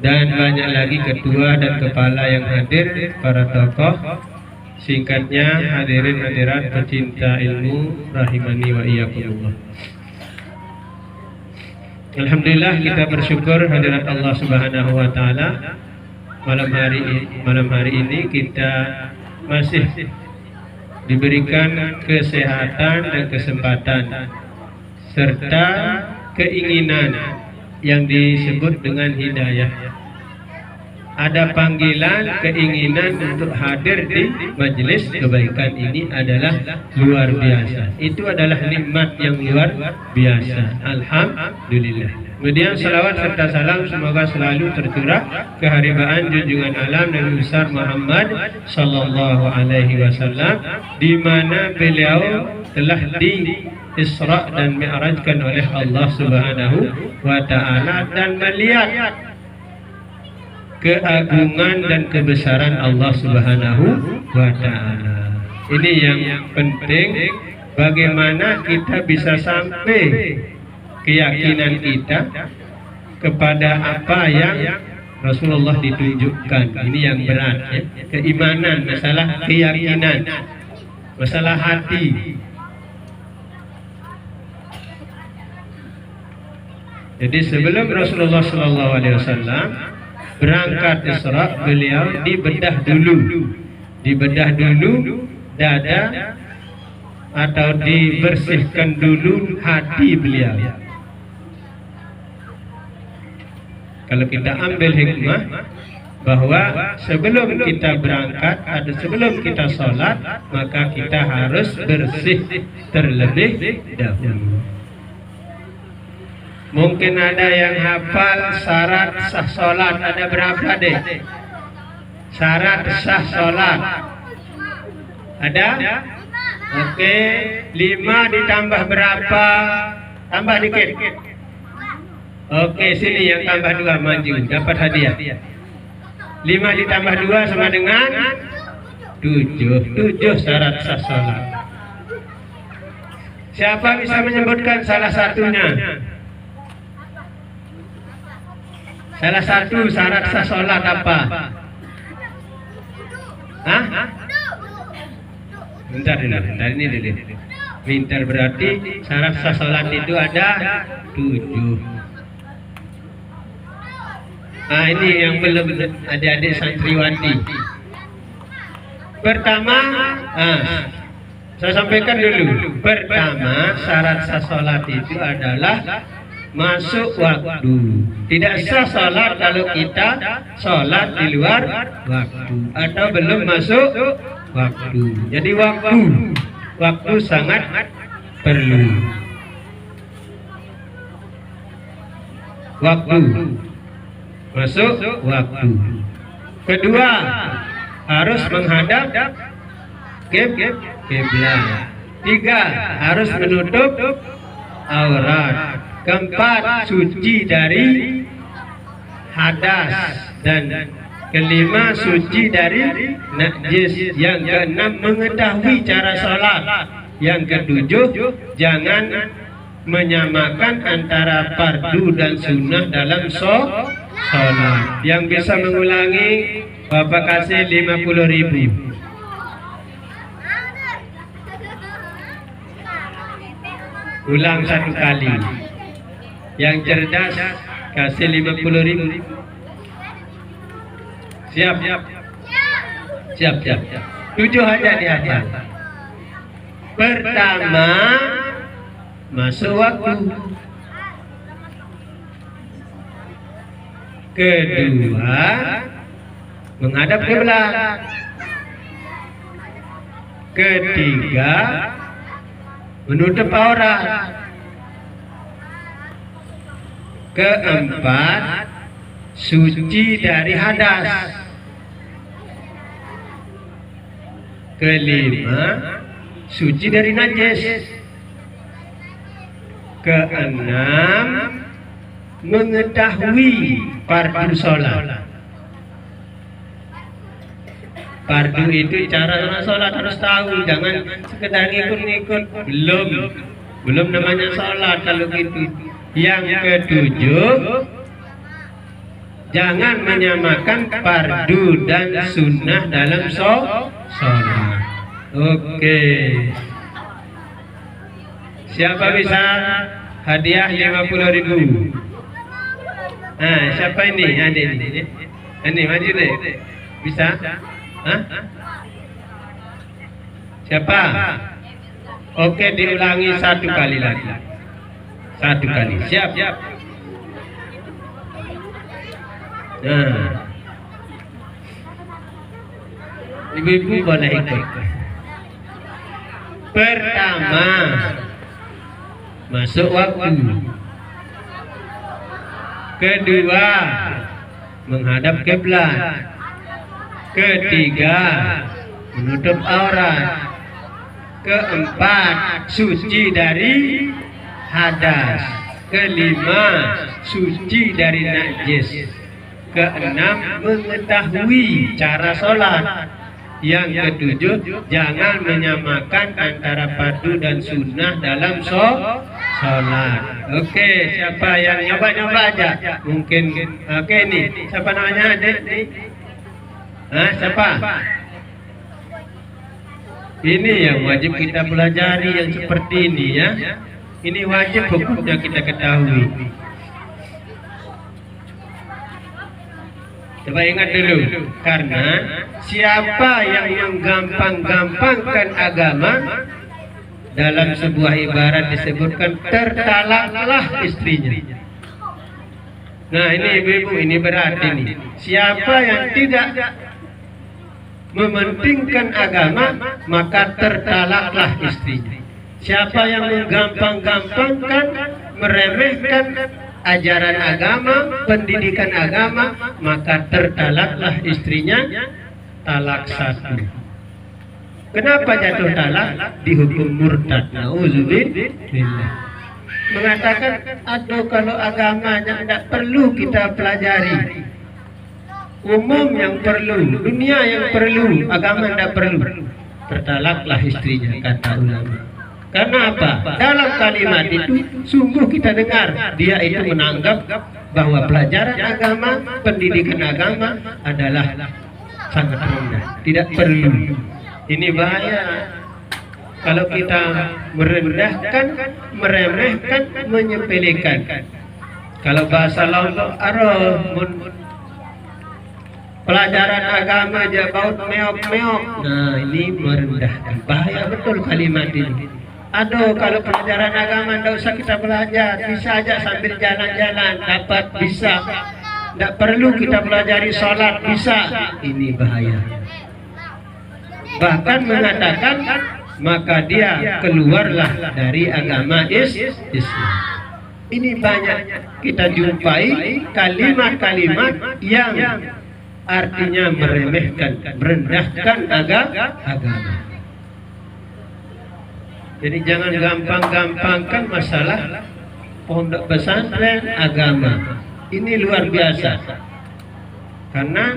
Dan banyak lagi ketua dan kepala yang hadir, para tokoh. Singkatnya, hadirin hadirat pecinta ilmu rahimani wa iyyakumullah. Alhamdulillah, kita bersyukur hadirat Allah Subhanahu wa taala, malam hari ini kita masih diberikan kesehatan dan kesempatan serta keinginan yang disebut dengan hidayah. Ada panggilan, keinginan untuk hadir di majelis kebaikan ini adalah luar biasa. Itu adalah nikmat yang luar biasa. Alhamdulillah. Kemudian salawat serta salam semoga selalu tercurah keharibaan junjungan alam Nabi besar Muhammad sallallahu alaihi wasallam, di mana beliau telah di Isra dan Mi'rajkan oleh Allah Subhanahu wa taala, dan melihat keagungan dan kebesaran Allah Subhanahu wa taala. Ini yang penting, bagaimana kita bisa sampai keyakinan kita kepada apa yang Rasulullah ditunjukkan. Ini yang berat, ya. Keimanan, masalah keyakinan, masalah hati. Jadi sebelum Rasulullah SAW berangkat Isra, beliau dibedah dulu dada, atau dibersihkan dulu hati beliau. Kalau kita ambil hikmah bahwa sebelum kita berangkat atau sebelum kita sholat, maka kita harus bersih terlebih dahulu. Mungkin ada yang hafal syarat sah sholat, ada berapa deh? Syarat sah sholat ada? Oke, 5 ditambah berapa? Tambah dikit. Oke, sini yang tambah 2 maju, dapat hadiah. 5 ditambah 2 sama dengan 7 syarat sah sholat. Siapa bisa menyebutkan salah satunya? Salah satu syarat sah sholat apa? Hah? Bentar ini dulu. Pintar, berarti syarat sah sholat itu ada 7. Nah, ini yang belum adik-adik santriwati. Pertama, saya sampaikan dulu. Pertama, syarat sah sholat itu adalah masuk waktu. Tidak sah sholat kalau kita sholat di luar waktu atau belum masuk waktu. Jadi waktu sangat perlu. Waktu masuk waktu. Kedua, harus menghadap kiblat. 3, harus menutup aurat. Keempat, suci dari hadas. Dan kelima, suci dari najis. Yang keenam, mengetahui cara sholat. Yang ketujuh, jangan menyamakan antara fardu dan sunnah dalam sholat. Yang bisa mengulangi, Bapak kasih 50.000. Ulang 1 kali. Yang cerdas kasih 50.000. Siap. 7 aja dihafal. Pertama, masuk waktu. Kedua, menghadap kiblat. Ketiga, menutup aurat. Keempat, suci dari hadas. Kelima, suci dari najis. Keenam, mengetahui fardu sholat. Fardu itu cara orang sholat harus tahu, jangan sekedar ngikut-ngikut. Belum namanya sholat kalau gitu. Yang ketujuh, jangan menyamakan fardu dan sunnah dalam sholat. Oke. Siapa bisa hadiah 50.000? Nah, siapa ini? Ini maju deh. Bisa? Hah? Siapa? Oke, diulangi 1 kali lagi. 1 kali. Siap. Nah, ibu-ibu boleh ikut. Pertama, masuk waktu. Kedua, menghadap kiblat. Ketiga, menutup aurat. Keempat, suci dari hadas. Kelima, suci dari najis. Keenam, mengetahui cara sholat. Yang ketujuh, jangan menyamakan antara fardu dan sunnah dalam sholat. Oke, siapa yang nyoba-nyoba aja? Mungkin, oke nih, siapa namanya adik? Siapa? Ini yang wajib kita pelajari, yang seperti ini ya. Ini wajib hukumnya kita ketahui. Coba ingat dulu, karena siapa yang menggampang-gampangkan agama, dalam sebuah ibarat disebutkan tertalaklah istrinya. Nah ini ibu-ibu, ini berat ini. Siapa yang tidak mementingkan agama, maka tertalaklah istrinya. Siapa yang menggampang-gampangkan, meremehkan ajaran agama, pendidikan agama, maka tertalaklah istrinya. Talak 1. Kenapa jatuh talak? Dihukum murtad. Nauzubillah. Mengatakan, aduh kalau agamanya tidak perlu kita pelajari. Umum yang perlu, dunia yang perlu, agama tidak perlu. Tertalaklah istrinya, kata ulama. Karena apa? Dalam kalimat itu sungguh kita dengar dia itu menganggap bahwa pelajaran agama, pendidikan agama adalah sangat rendah, tidak perlu. Ini bahaya kalau kita merendahkan, meremehkan, menyepelekan. Kalau bahasa Lombok, pelajaran agama aja baut meok-meok. Nah ini merendahkan, bahaya betul kalimat ini. Aduh, kalau pelajaran agama tidak usah kita belajar, bisa aja sambil jalan-jalan dapat, bisa. Tidak perlu kita pelajari sholat, bisa. Ini bahaya. Bahkan mengatakan, maka dia keluarlah dari agama Islam. Ini banyak kita jumpai kalimat-kalimat yang artinya meremehkan, merendahkan agama. Jadi jangan gampang-gampangkan masalah pondok pesantren agama. Ini luar biasa. Karena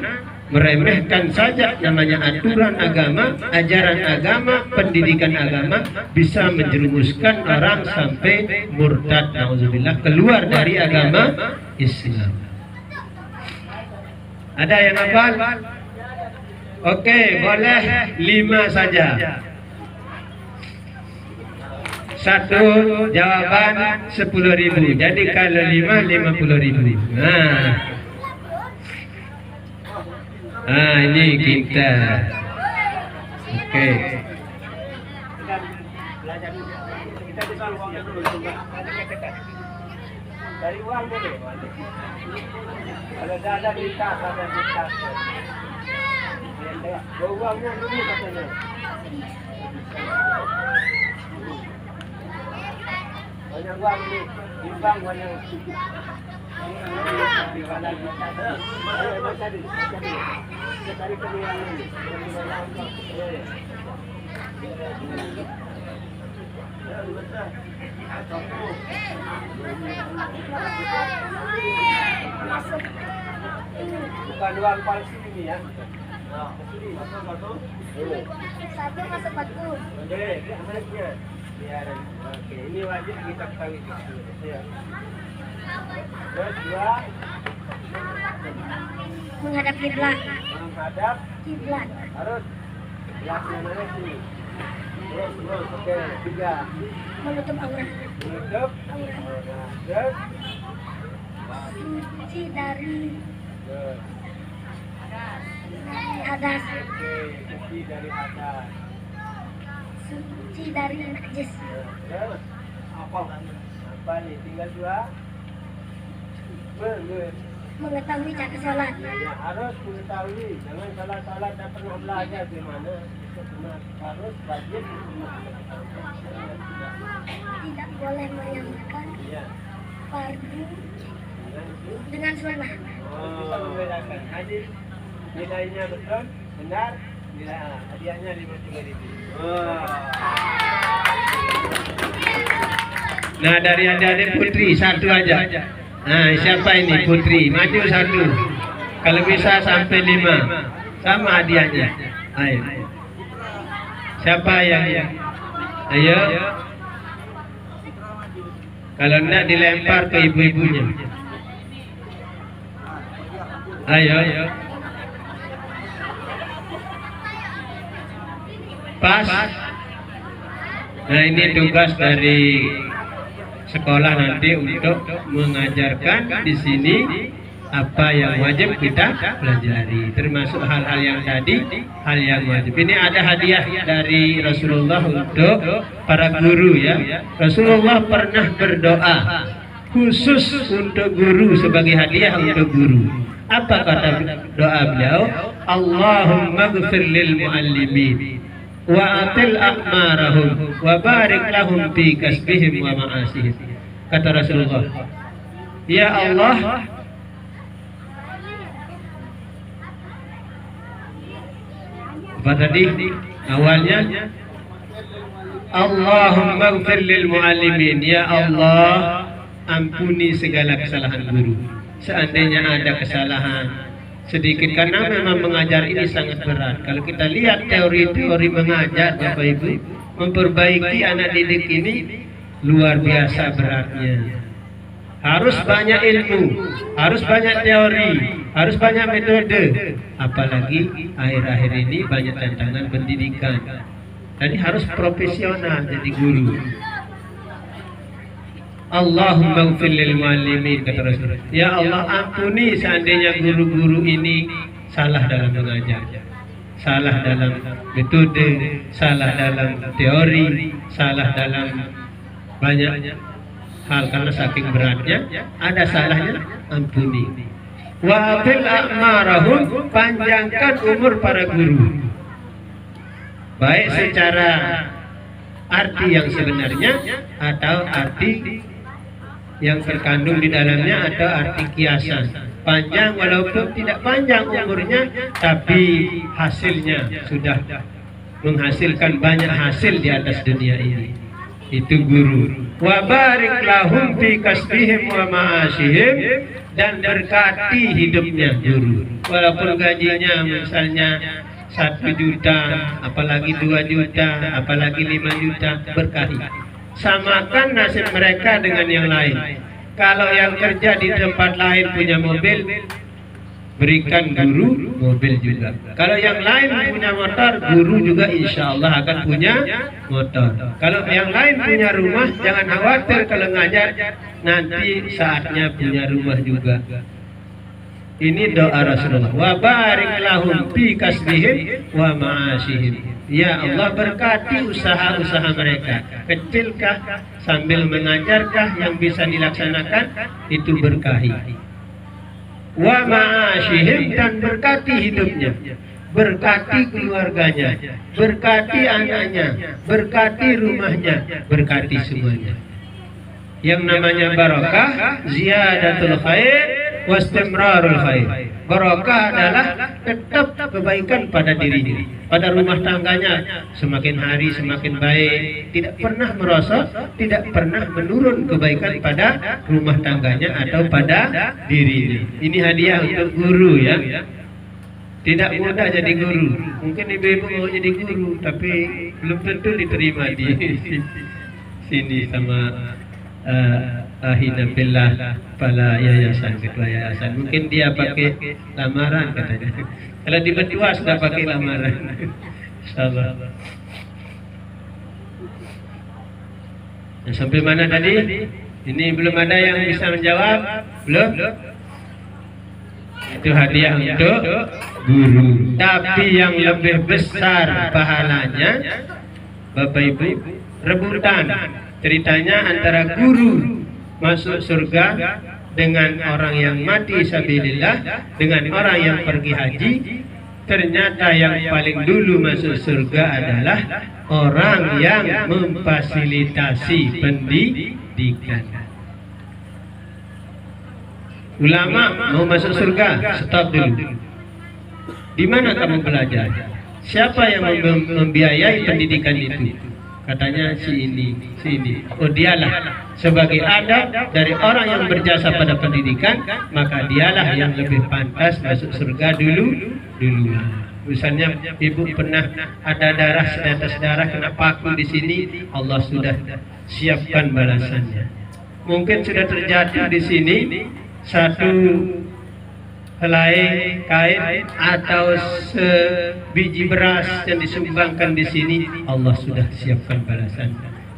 meremehkan saja namanya aturan agama, ajaran agama, pendidikan agama bisa menjerumuskan orang sampai murtad, nauzubillah, keluar dari agama Islam. Ada yang hafal? Oke, boleh 5 saja. 1 jawaban 10.000. Jadi kalau 5, 50.000. Nah, ini kita. Oke. Dari uang dulu. Kalau ada berita, ada berita. Uangnya dulu katanya. Banyak uang ni, timbang banyak. Ini Bukan uang palsu ini ya. Nah, sini masuk. Satu masuk batu. Oke, amannya. Biar oke, ini wajib kita ketahui. Ya. Terus dua Menghadap kiblat. menghadap Kiblat. harus belasnya mana sini. Terus oke, tiga Menutup aurat. menutup. Aurat. Nah, terus Suci dari terus. hadas. Oke, suci dari hadas. Suci dari najis. Terus apa nih? Tinggal dua. Mengetahui cara sholat. Ya, harus mengetahui, jangan salah-salah dan pernah belajar di mana. Harus wajib. Tidak boleh menyamakan Iya. fardu dengan sunnah. Oh, membedakan. Hadis nilainya betul, benar, nilai hadiahnya 50.000. Nah, dari adik-adik Putri satu aja. Nah, siapa ini Putri? Maju satu. Kalau bisa sampai 5. Sama hadiahnya. Ayo. Siapa yang ayo. Kalau enggak dilempar ke ibu-ibunya. Ayo. Pas. Nah, ini tugas dari sekolah nanti untuk mengajarkan di sini apa yang wajib kita pelajari, termasuk hal-hal yang tadi, hal yang wajib. Ini ada hadiah dari Rasulullah untuk para guru ya. Rasulullah pernah berdoa khusus untuk guru sebagai hadiah untuk guru. Apa kata doa beliau? Allahumma ghfir lil muallimin wa atil a'marahum wa barik lahum fi kasbihim wa ma'asihim. Kata Rasulullah, ya Allah, apa tadi awalnya? Allahumma ghfir lil muallimin, ya Allah ampuni segala kesalahan guru. Seandainya ada kesalahan sedikit, karena memang mengajar ini sangat berat. Kalau kita lihat teori-teori mengajar Bapak Ibu, memperbaiki anak didik ini luar biasa beratnya. Harus banyak ilmu, harus banyak teori, harus banyak metode. Apalagi akhir-akhir ini banyak tantangan pendidikan. Jadi harus profesional jadi guru. Allahumma ghfir lil muallimin, kata Rasulullah. Ya Allah ampuni seandainya guru-guru ini salah dalam mengajar, salah dalam metode, salah dalam teori, salah dalam banyak hal, karena saking beratnya ada salahnya, ampuni. Wa bil a'marahum, panjangkan umur para guru, baik secara arti yang sebenarnya atau arti yang terkandung di dalamnya atau arti kiasan. Panjang walaupun tidak panjang umurnya, tapi hasilnya sudah menghasilkan banyak hasil di atas dunia ini. Itu guru. Wa barik lahum fi kasbihim wa ma'asihim, dan berkati hidupnya guru. Walaupun gajinya misalnya 1 juta, apalagi 2 juta, apalagi 5 juta, berkahi. Samakan nasib mereka dengan yang lain. Kalau yang kerja di tempat lain punya mobil, berikan guru mobil juga. Kalau yang lain punya motor, guru juga insya Allah akan punya motor. Kalau yang lain punya rumah, jangan khawatir kalau ngajar, nanti saatnya punya rumah juga. Ini doa Rasulullah. Wa barik lahum fi kasbihim wa ma'asihim. Ya Allah, berkati usaha-usaha mereka. Kecilkah, sambil mengajarkah, yang bisa dilaksanakan, itu berkahi. Wa ma'asihim, dan berkati hidupnya, berkati keluarganya, berkati anaknya, berkati rumahnya, berkati semuanya. Yang namanya barakah, ziyadatul khair wastimrarul khair. Barokah adalah tetap kebaikan pada dirinya, pada rumah tangganya, semakin hari semakin baik, tidak pernah merosot, tidak pernah menurun kebaikan pada rumah tangganya atau pada dirinya. Ini hadiah untuk guru ya. Tidak mudah jadi guru. Mungkin ibu-ibu mau jadi guru, tapi belum tentu diterima di sini sama Ahinabillah kepala yayasan, ketua yayasan. Mungkin dia pakai lamaran katanya. Kalau di Betua sudah pakai lamaran. Insyaallah. Nah, sampai mana tadi? Ini belum ada yang bisa menjawab? Belum? Itu hadiah untuk guru. Tapi yang lebih besar pahalanya, Bapak Ibu, rebutan. Ceritanya antara guru masuk surga dengan orang yang mati sabilillah, dengan orang yang pergi haji. Ternyata yang paling dulu masuk surga adalah orang yang memfasilitasi pendidikan. Ulama mau masuk surga, stop dulu. Di mana kamu belajar? Siapa yang membiayai pendidikan itu? Katanya si ini. Oh, dialah. Sebagai adab dari orang yang berjasa pada pendidikan, maka dialah yang lebih pantas masuk surga dulu. Misalnya ibu pernah ada darah, setetes darah kena paku di sini, Allah sudah siapkan balasannya. Mungkin sudah terjatuh di sini satu helai kain atau sebiji beras yang disumbangkan di sini, Allah sudah siapkan balasan.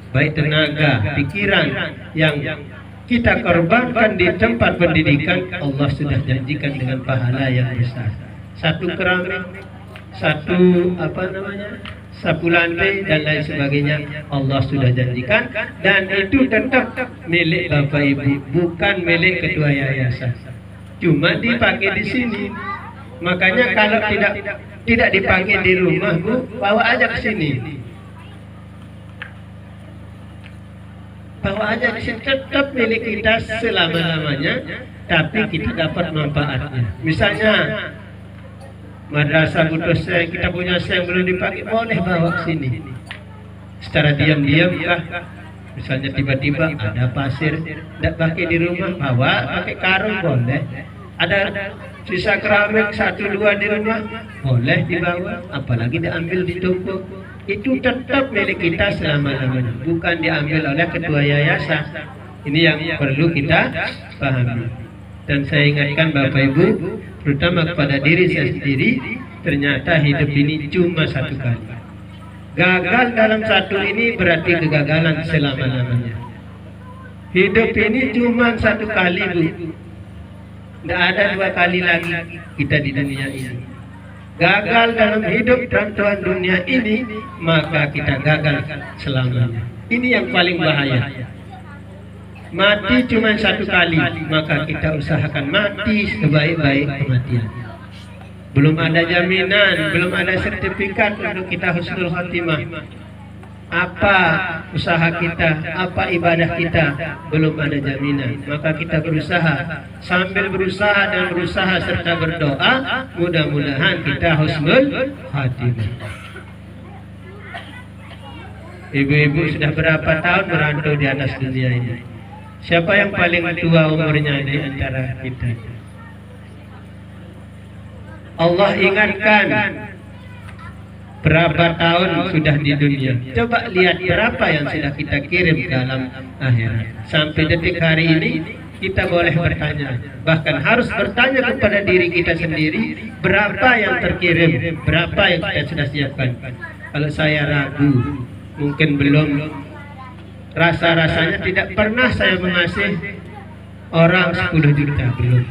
Baik tenaga, pikiran yang kita korbankan di tempat pendidikan, Allah sudah janjikan dengan pahala yang besar. Satu keramik, satu sapu lantai dan lain sebagainya, Allah sudah janjikan, dan itu tetap milik Bapak Ibu, bukan milik ketua yayasan. Cuma dipakai di sini. Makanya kalau tidak dipakai di rumah, Bu, bawa aja ke sini. Bawa aja ke sini, tetap milik kita selama-lamanya, tapi kita dapat manfaatnya. Misalnya madrasah butuh seng, kita punya seng belum dipakai, boleh bawa ke sini. Secara diam-diam kah? Misalnya tiba-tiba ada pasir, tidak pakai di rumah, bawa pakai karung boleh. Ada sisa keramik 1-2 di rumah, boleh dibawa, apalagi diambil ditumpuk. Itu tetap milik kita selama-lamanya, bukan diambil oleh ketua yayasan. Ini yang perlu kita pahami. Dan saya ingatkan Bapak Ibu, terutama kepada diri saya sendiri, ternyata hidup ini cuma satu kali. Gagal dalam satu ini berarti kegagalan selama-lamanya. Hidup ini cuma satu kali, Bu. Tidak ada 2 kali lagi kita di dunia ini. Gagal dalam hidup dan Tuhan dunia ini, maka kita gagal selamanya. Ini yang paling bahaya. Mati cuma satu kali, maka kita usahakan mati sebaik-baik kematian. Belum ada jaminan, belum ada sertifikat untuk kita husnul khatimah. Apa usaha kita, apa ibadah kita, belum ada jaminan. Maka kita berusaha, sambil berusaha dan berusaha serta berdoa, mudah-mudahan kita husnul khatimah. Ibu-ibu sudah berapa tahun merantau di atas dunia ini? Siapa yang paling tua umurnya di antara kita? Allah ingatkan berapa tahun sudah di dunia. Coba lihat berapa yang sudah kita kirim dalam akhirat. Sampai detik hari ini kita boleh bertanya, bahkan harus bertanya kepada diri kita sendiri, berapa yang terkirim, berapa yang kita sudah siapkan. Kalau saya ragu, mungkin belum. Rasa-rasanya tidak pernah saya mengasih orang 10 juta, belum.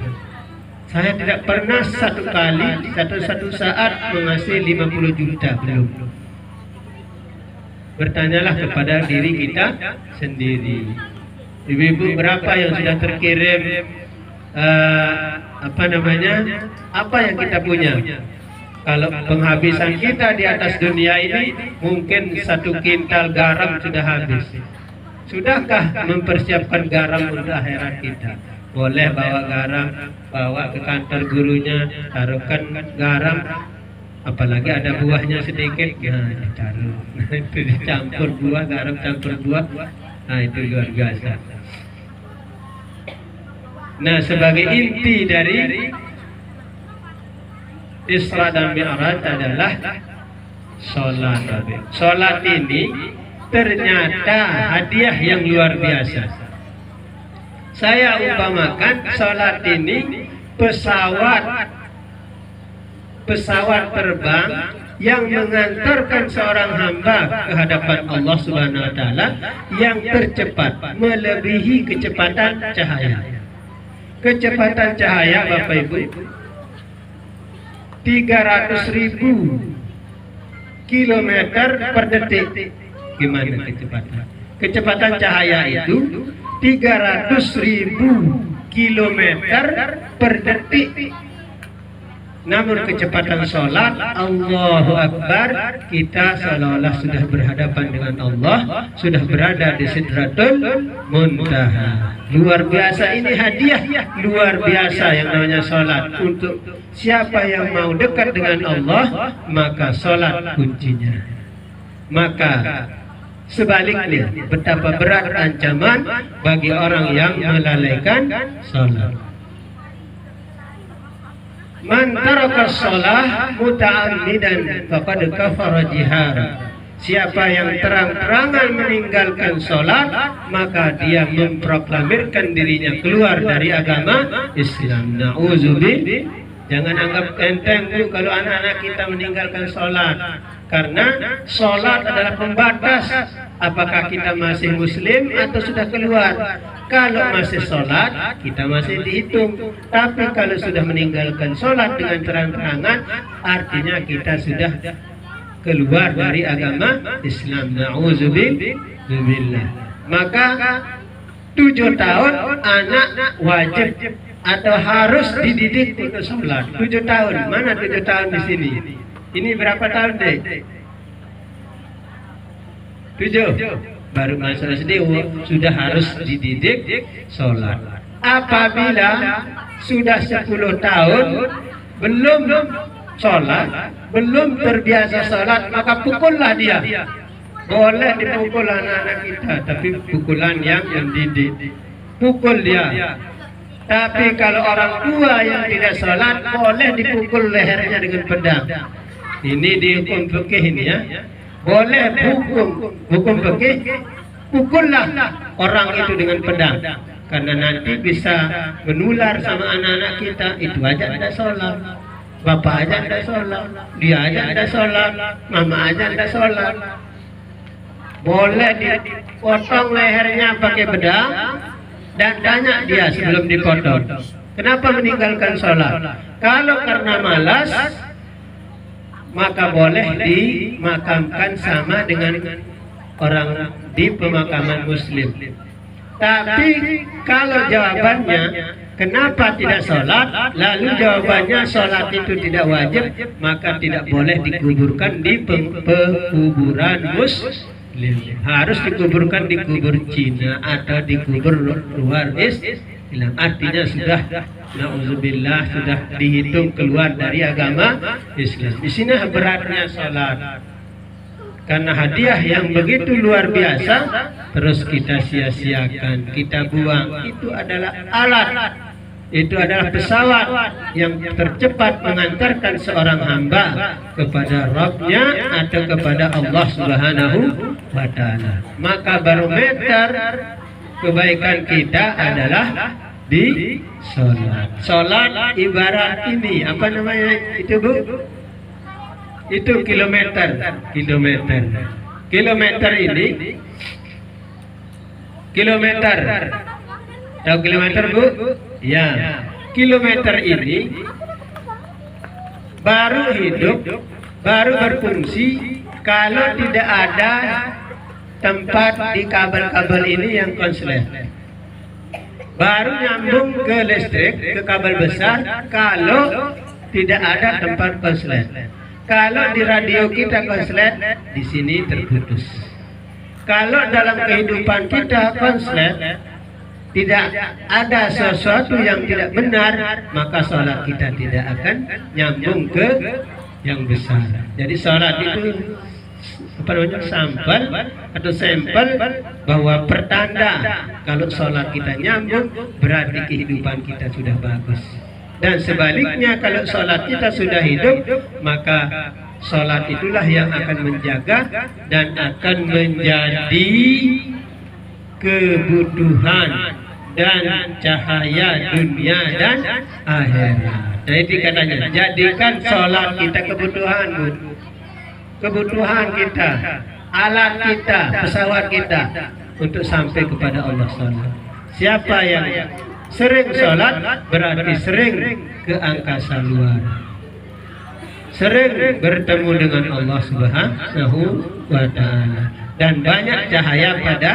Saya tidak pernah satu saat mengasih 50 juta, belum. Bertanyalah kepada diri kita sendiri. Ibu-ibu, berapa yang sudah terkirim apa yang kita punya? Kalau penghabisan kita di atas dunia ini, mungkin 1 kintal garam sudah habis. Sudahkah mempersiapkan garam untuk akhirat kita? boleh bawa garam, bawa ke kantor gurunya, taruhkan garam, apalagi ada buahnya sedikit, nah ditaruh. Nah, itu dicampur buah, garam campur buah, nah itu luar biasa. Nah, sebagai inti dari Isra dan Mi'raj adalah sholat. Sholat ini ternyata hadiah yang luar biasa. Saya umpamakan sholat ini pesawat terbang yang mengantarkan seorang hamba ke hadapan Allah Subhanahu wa taala yang tercepat, melebihi kecepatan cahaya. Kecepatan cahaya Bapak Ibu 300.000 kilometer per detik. Gimana kecepatan? Kecepatan cahaya itu 300.000 kilometer per detik. Namun kecepatan sholat, Allahu Akbar, kita seolah-olah sudah berhadapan dengan Allah, sudah berada di Sidratul Muntaha. Luar biasa, ini hadiah luar biasa yang namanya sholat. Untuk siapa yang mau dekat dengan Allah, maka sholat kuncinya. Maka sebaliknya, betapa berat ancaman bagi orang yang melalaikan sholat. Man taraka shalah muta'ammidan faqad kafara jihara. Siapa yang terang-terangan meninggalkan sholat, maka dia memproklamirkan dirinya keluar dari agama Islam. Na'udzubillah. Jangan anggap enteng Bu kalau anak-anak kita meninggalkan sholat, karena sholat adalah pembatas apakah kita masih muslim atau sudah keluar. Kalau masih sholat, kita masih dihitung. Tapi kalau sudah meninggalkan sholat dengan terang-terangan, artinya kita sudah keluar dari agama Islam. Na'udzubillah. Maka 7 tahun anak wajib atau harus dididik untuk sholat. 7 tahun. Mana 7 tahun di sini? Ini berapa tahun deh? 7. Baru masuk SD sudah harus dididik sholat. Apabila sudah 10 tahun belum sholat, belum terbiasa sholat, maka pukullah dia. Boleh dipukul anak-anak kita, tapi pukulan yang mendidik. Pukul dia. Tapi kalau orang tua yang tidak sholat, boleh dipukul lehernya dengan pedang. Ini dihukum fikih ini ya. Boleh hukum fikih, pukullah orang itu dengan pedang, karena nanti bisa menular sama anak-anak kita. Itu aja tidak sholat, bapak aja tidak sholat, dia aja tidak sholat, mama aja tidak sholat. Boleh dipotong lehernya pakai pedang dan tanya dia sebelum dipotong, kenapa meninggalkan sholat? Kalau karena malas, maka boleh dimakamkan sama dengan orang di pemakaman muslim. Tapi kalau jawabannya kenapa tidak sholat, lalu jawabannya sholat itu tidak wajib, maka tidak boleh dikuburkan di pekuburan muslim. Harus dikuburkan di kubur Cina atau di kubur luar Islam. Artinya sudah na'udzubillah, sudah dihitung keluar dari agama Islam. Di sini beratnya sholat, karena hadiah yang begitu luar biasa terus kita sia-siakan, kita buang. Itu adalah alat, itu adalah pesawat yang tercepat mengantarkan seorang hamba kepada Rabb-nya atau kepada Allah Subhanahu wa ta'ala. Maka barometer kebaikan kita adalah di sholat. Sholat ibarat ini, apa namanya itu Bu? Itu kilometer. Kilometer ini, kilometer. Tahu kilometer Bu? Ya. Kilometer ini baru hidup, baru berfungsi kalau tidak ada tempat di kabel-kabel ini yang konslet. Baru nyambung ke listrik, ke kabel besar kalau tidak ada tempat konslet. Kalau di radio kita konslet, di sini terputus. Kalau dalam kehidupan kita konslet, tidak ada sesuatu yang tidak benar, maka sholat kita tidak akan nyambung ke yang besar. Jadi sholat itu apa namanya, sampel atau sampel bahwa pertanda kalau sholat kita nyambung berarti kehidupan kita sudah bagus. Dan sebaliknya kalau sholat kita sudah hidup, maka sholat itulah yang akan menjaga dan akan menjadi kebutuhan dan cahaya dunia dan akhirat. Nah itu katanya, jadikan sholat kita kebutuhan, Bu. Kebutuhan kita, alat kita, pesawat kita untuk sampai kepada Allah SWT. Siapa yang sering sholat berarti sering ke angkasa luar, sering bertemu dengan Allah Subhanahu wa Ta'ala, dan banyak cahaya pada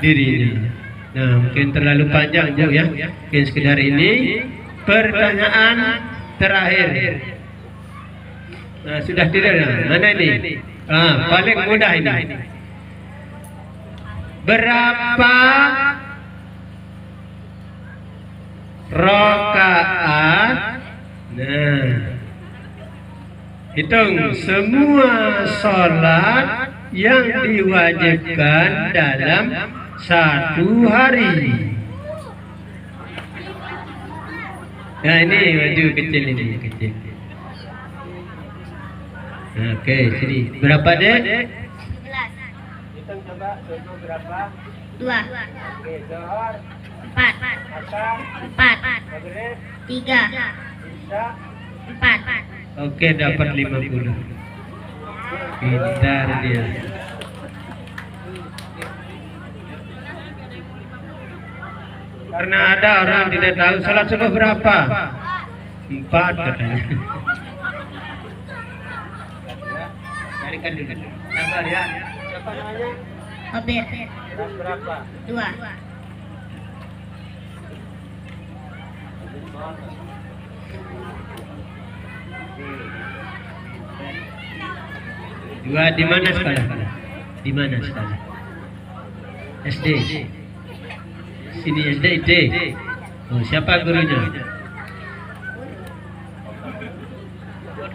dirinya. Nah, mungkin terlalu panjang, Bu, ya. Mungkin sekedar ini pertanyaan terakhir. Nah, sudah tidur. Mana ini? Paling mudah ini. Berapa rakaat? Nah, hitung semua sholat yang diwajibkan dalam satu hari. Nah, ini baju kecil ini, kecil. Oke, sini. Berapa, Dek? 11. Hitung coba, subuh berapa? 2. Oke, Zohor. 4. Asar. 4. Maghrib. 3. Isya. 4. Oke, dapat 50. Pintar dia. Karena ada orang tidak tahu salat subuh berapa? 4 katanya. Carikan dulu. Sabar ya. Siapa namanya? Obet. Kelas berapa? 2. Dua di mana sekolah? Di mana sekolah? SD. Sini SD. Oh, siapa gurunya?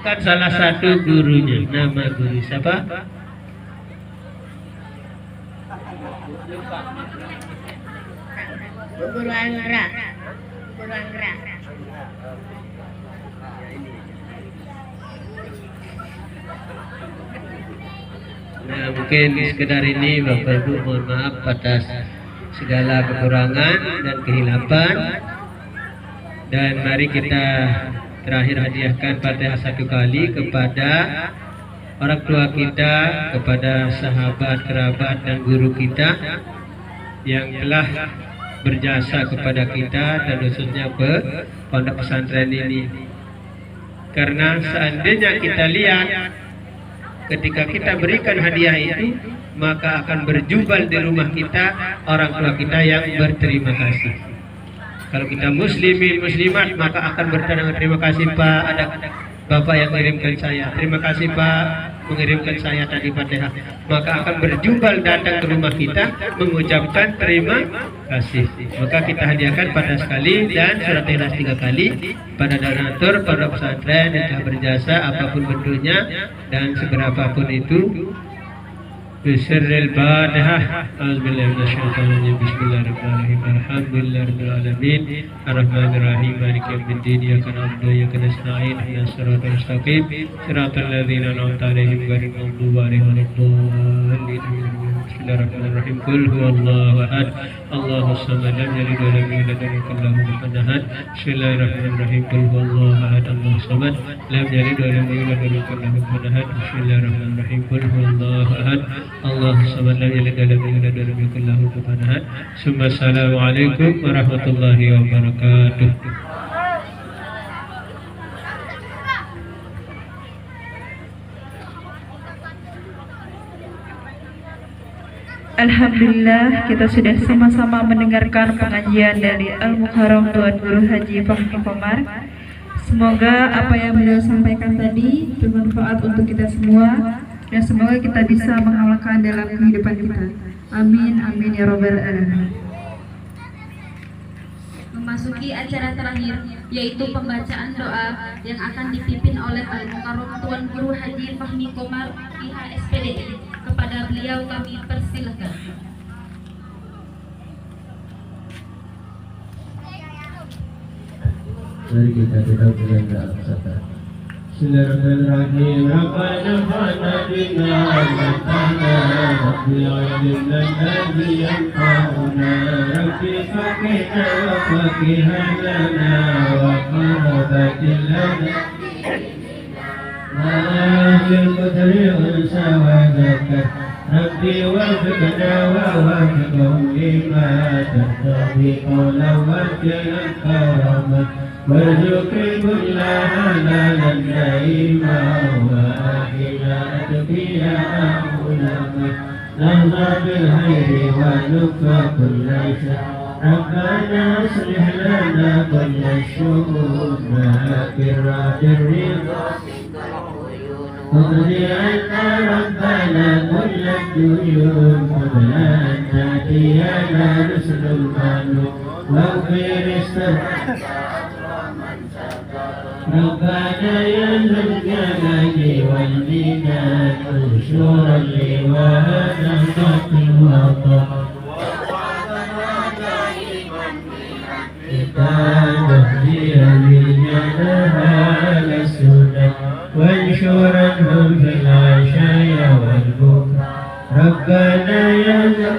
Bukan salah satu gurunya. Nama guru siapa? Guru Anggra. Guru Anggra. Nah, mungkin sekedar ini Bapak Ibu mohon maaf atas segala kekurangan dan kehilapan, dan mari kita terakhir hadiahkan Fatihah 1 kali kepada orang tua kita, kepada sahabat, kerabat dan guru kita yang telah berjasa kepada kita dan khususnya ke pondok pesantren ini. Karena seandainya kita lihat ketika kita berikan hadiah itu, maka akan berjubel di rumah kita orang tua kita yang berterima kasih. Kalau kita muslimin muslimat, maka akan bertanya terima kasih Pak, ada Bapak yang mengirimkan saya, terima kasih Pak mengirimkan saya tadi Fatihah, maka akan berjubel datang ke rumah kita mengucapkan terima kasih. Maka kita hadiahkan pada sekali dan surat ikhlas 3 kali pada donatur pondok pesantren yang telah berjasa apapun bentuknya dan seberapapun itu. Bismillahirrahmanirrahim. A'udzubillahi minasyaitonir rajim. Bismillahirrahmanirrahim. Alhamdulillahirabbil alamin. Arrahmanirrahim. Maliki yaumiddin. Iyyaka na'budu wa iyyaka nasta'in. Ihdinas siratal mustaqim. Siratal ladzina an'amta 'alaihim ghairil maghdubi 'alaihim waladdallin. Bismillahirrahmanirrahim. Qul huwallahu ahad. Allahus samad. Lam yalid wa lam yulad wa lam yakul lahu kufuwan ahad. Bismillahirrahmanirrahim. Qul huwallahu ahad. Allahus samad. Lam yalid wa lam yulad wa lam yakul lahu kufuwan ahad. Bismillahirrahmanirrahim. Qul huwallahu ahad. Allahus samad. Lam yalid wa lam yulad wa lam yakul lahu kufuwan ahad. Assalamualaikum warahmatullahi wabarakatuh. Alhamdulillah, kita sudah sama-sama mendengarkan pengajian dari Al-Mukarram Tuan Guru Haji Fahmi Komar. Semoga apa yang beliau sampaikan tadi bermanfaat untuk kita semua, dan semoga kita bisa mengamalkan dalam kehidupan kita. Amin, amin ya robbal alamin. memasuki acara terakhir, yaitu pembacaan doa yang akan dipimpin oleh Al-Mukarram Tuan Guru Haji Fahmi Komar IHSPDI. Kepada beliau kami persilakan. Mari kita bulan doa. Bismillahirrahmanirrahim. Rabbana fa'na bina amatana Rabbi alimna alladhi yanfa'una Rabbi faqina wa faqihanana wa qarabatin lana Ma'afil qadri unsa wa zakar Rabbi wafiqna wa wafiqhum lima tartabi qawlan wa fi'lan karamat warzuqi kulla halalan naima wa ahina atqiya ulama nahza bil khairi wa nukfa kulla syar Rabbana aslih lana kulla syu'una birradir ridha Qadri anna Rabbana kulla duyun qabla an tatiyana rusulul manu waghfir ربنا يا ذا الجلال والمنان انشر اللواء نهضة الوطن نهدي رجالها للسنة وانشرنهم في العشايا والبكر ربنا يا ذا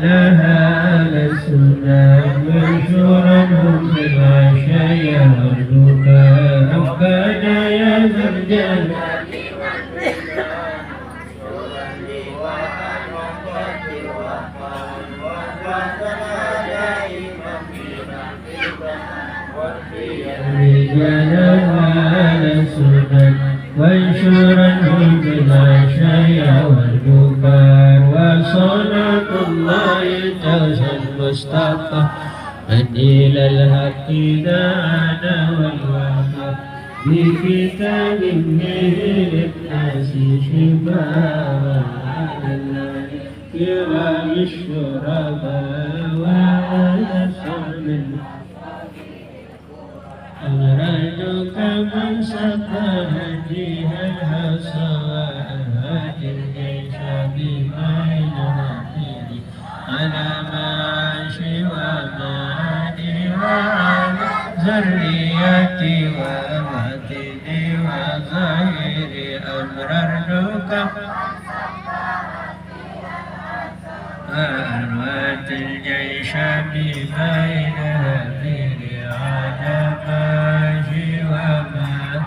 لها لسنا وانشرنهم في العشايا والبكاء ربنا يا ذا الجلال رجالها لسنا وانشرنهم في العشايا والبكاء وصلاة الله جوز المصطفى من إلى الحق دعانا والوفا بكتاب به للناس شفاء وعلى كرام الشرفاء وعلى صحب أمرجك من سقى هديها الحصوات الجيش بمعنى على معاشي ومعاني وعلى ذريتي وباطني وظاهري أمررتك وأروات الجيش بمعنى على معاشي ومعاني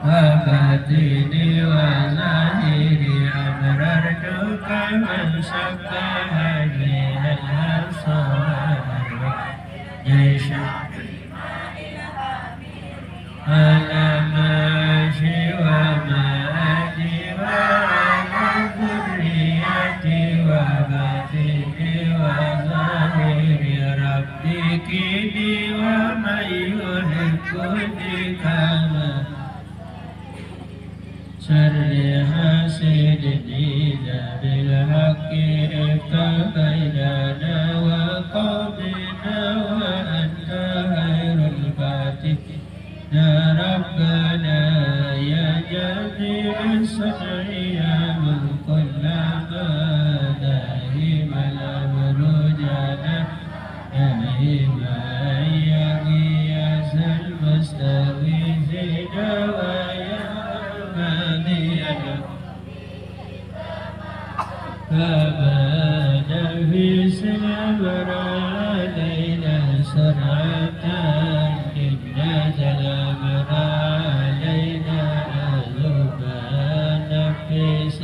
وباطني وظاهري أمررتك من سقاها من الأبصار جيشا على ماشي ومعادي وعلى ذريتي وباطني وظاهري ربي كني ومن يحبني كما شر حاسد إذا بالحق ابتغينا وقومنا وأنت خير الفاتحين يا ربنا يا جميع الصنع يا من كل ما دائم الأمر جانا دائم يا غياث المستغيثين ويا فما نفيس الأمر علينا سرعة إن الأمر علينا ذوبا نفيس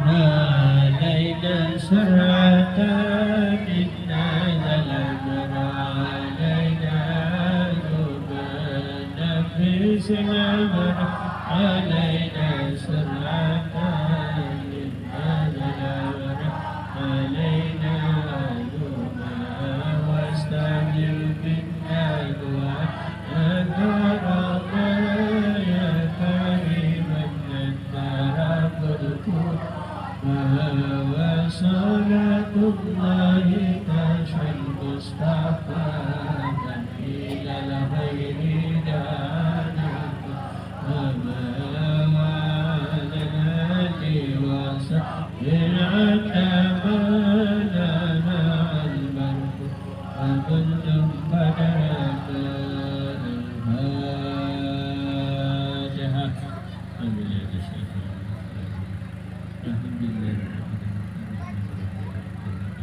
علينا سرعة إن الأمر علينا ذوبا نفيس الأمر علينا سرعة علينا ذوبا واستعجل وصلاة الله تشفي المصطفى إلى الخير دانا وما وعد الهدي وصحب العتبانا مع البرق وكنتم بدرة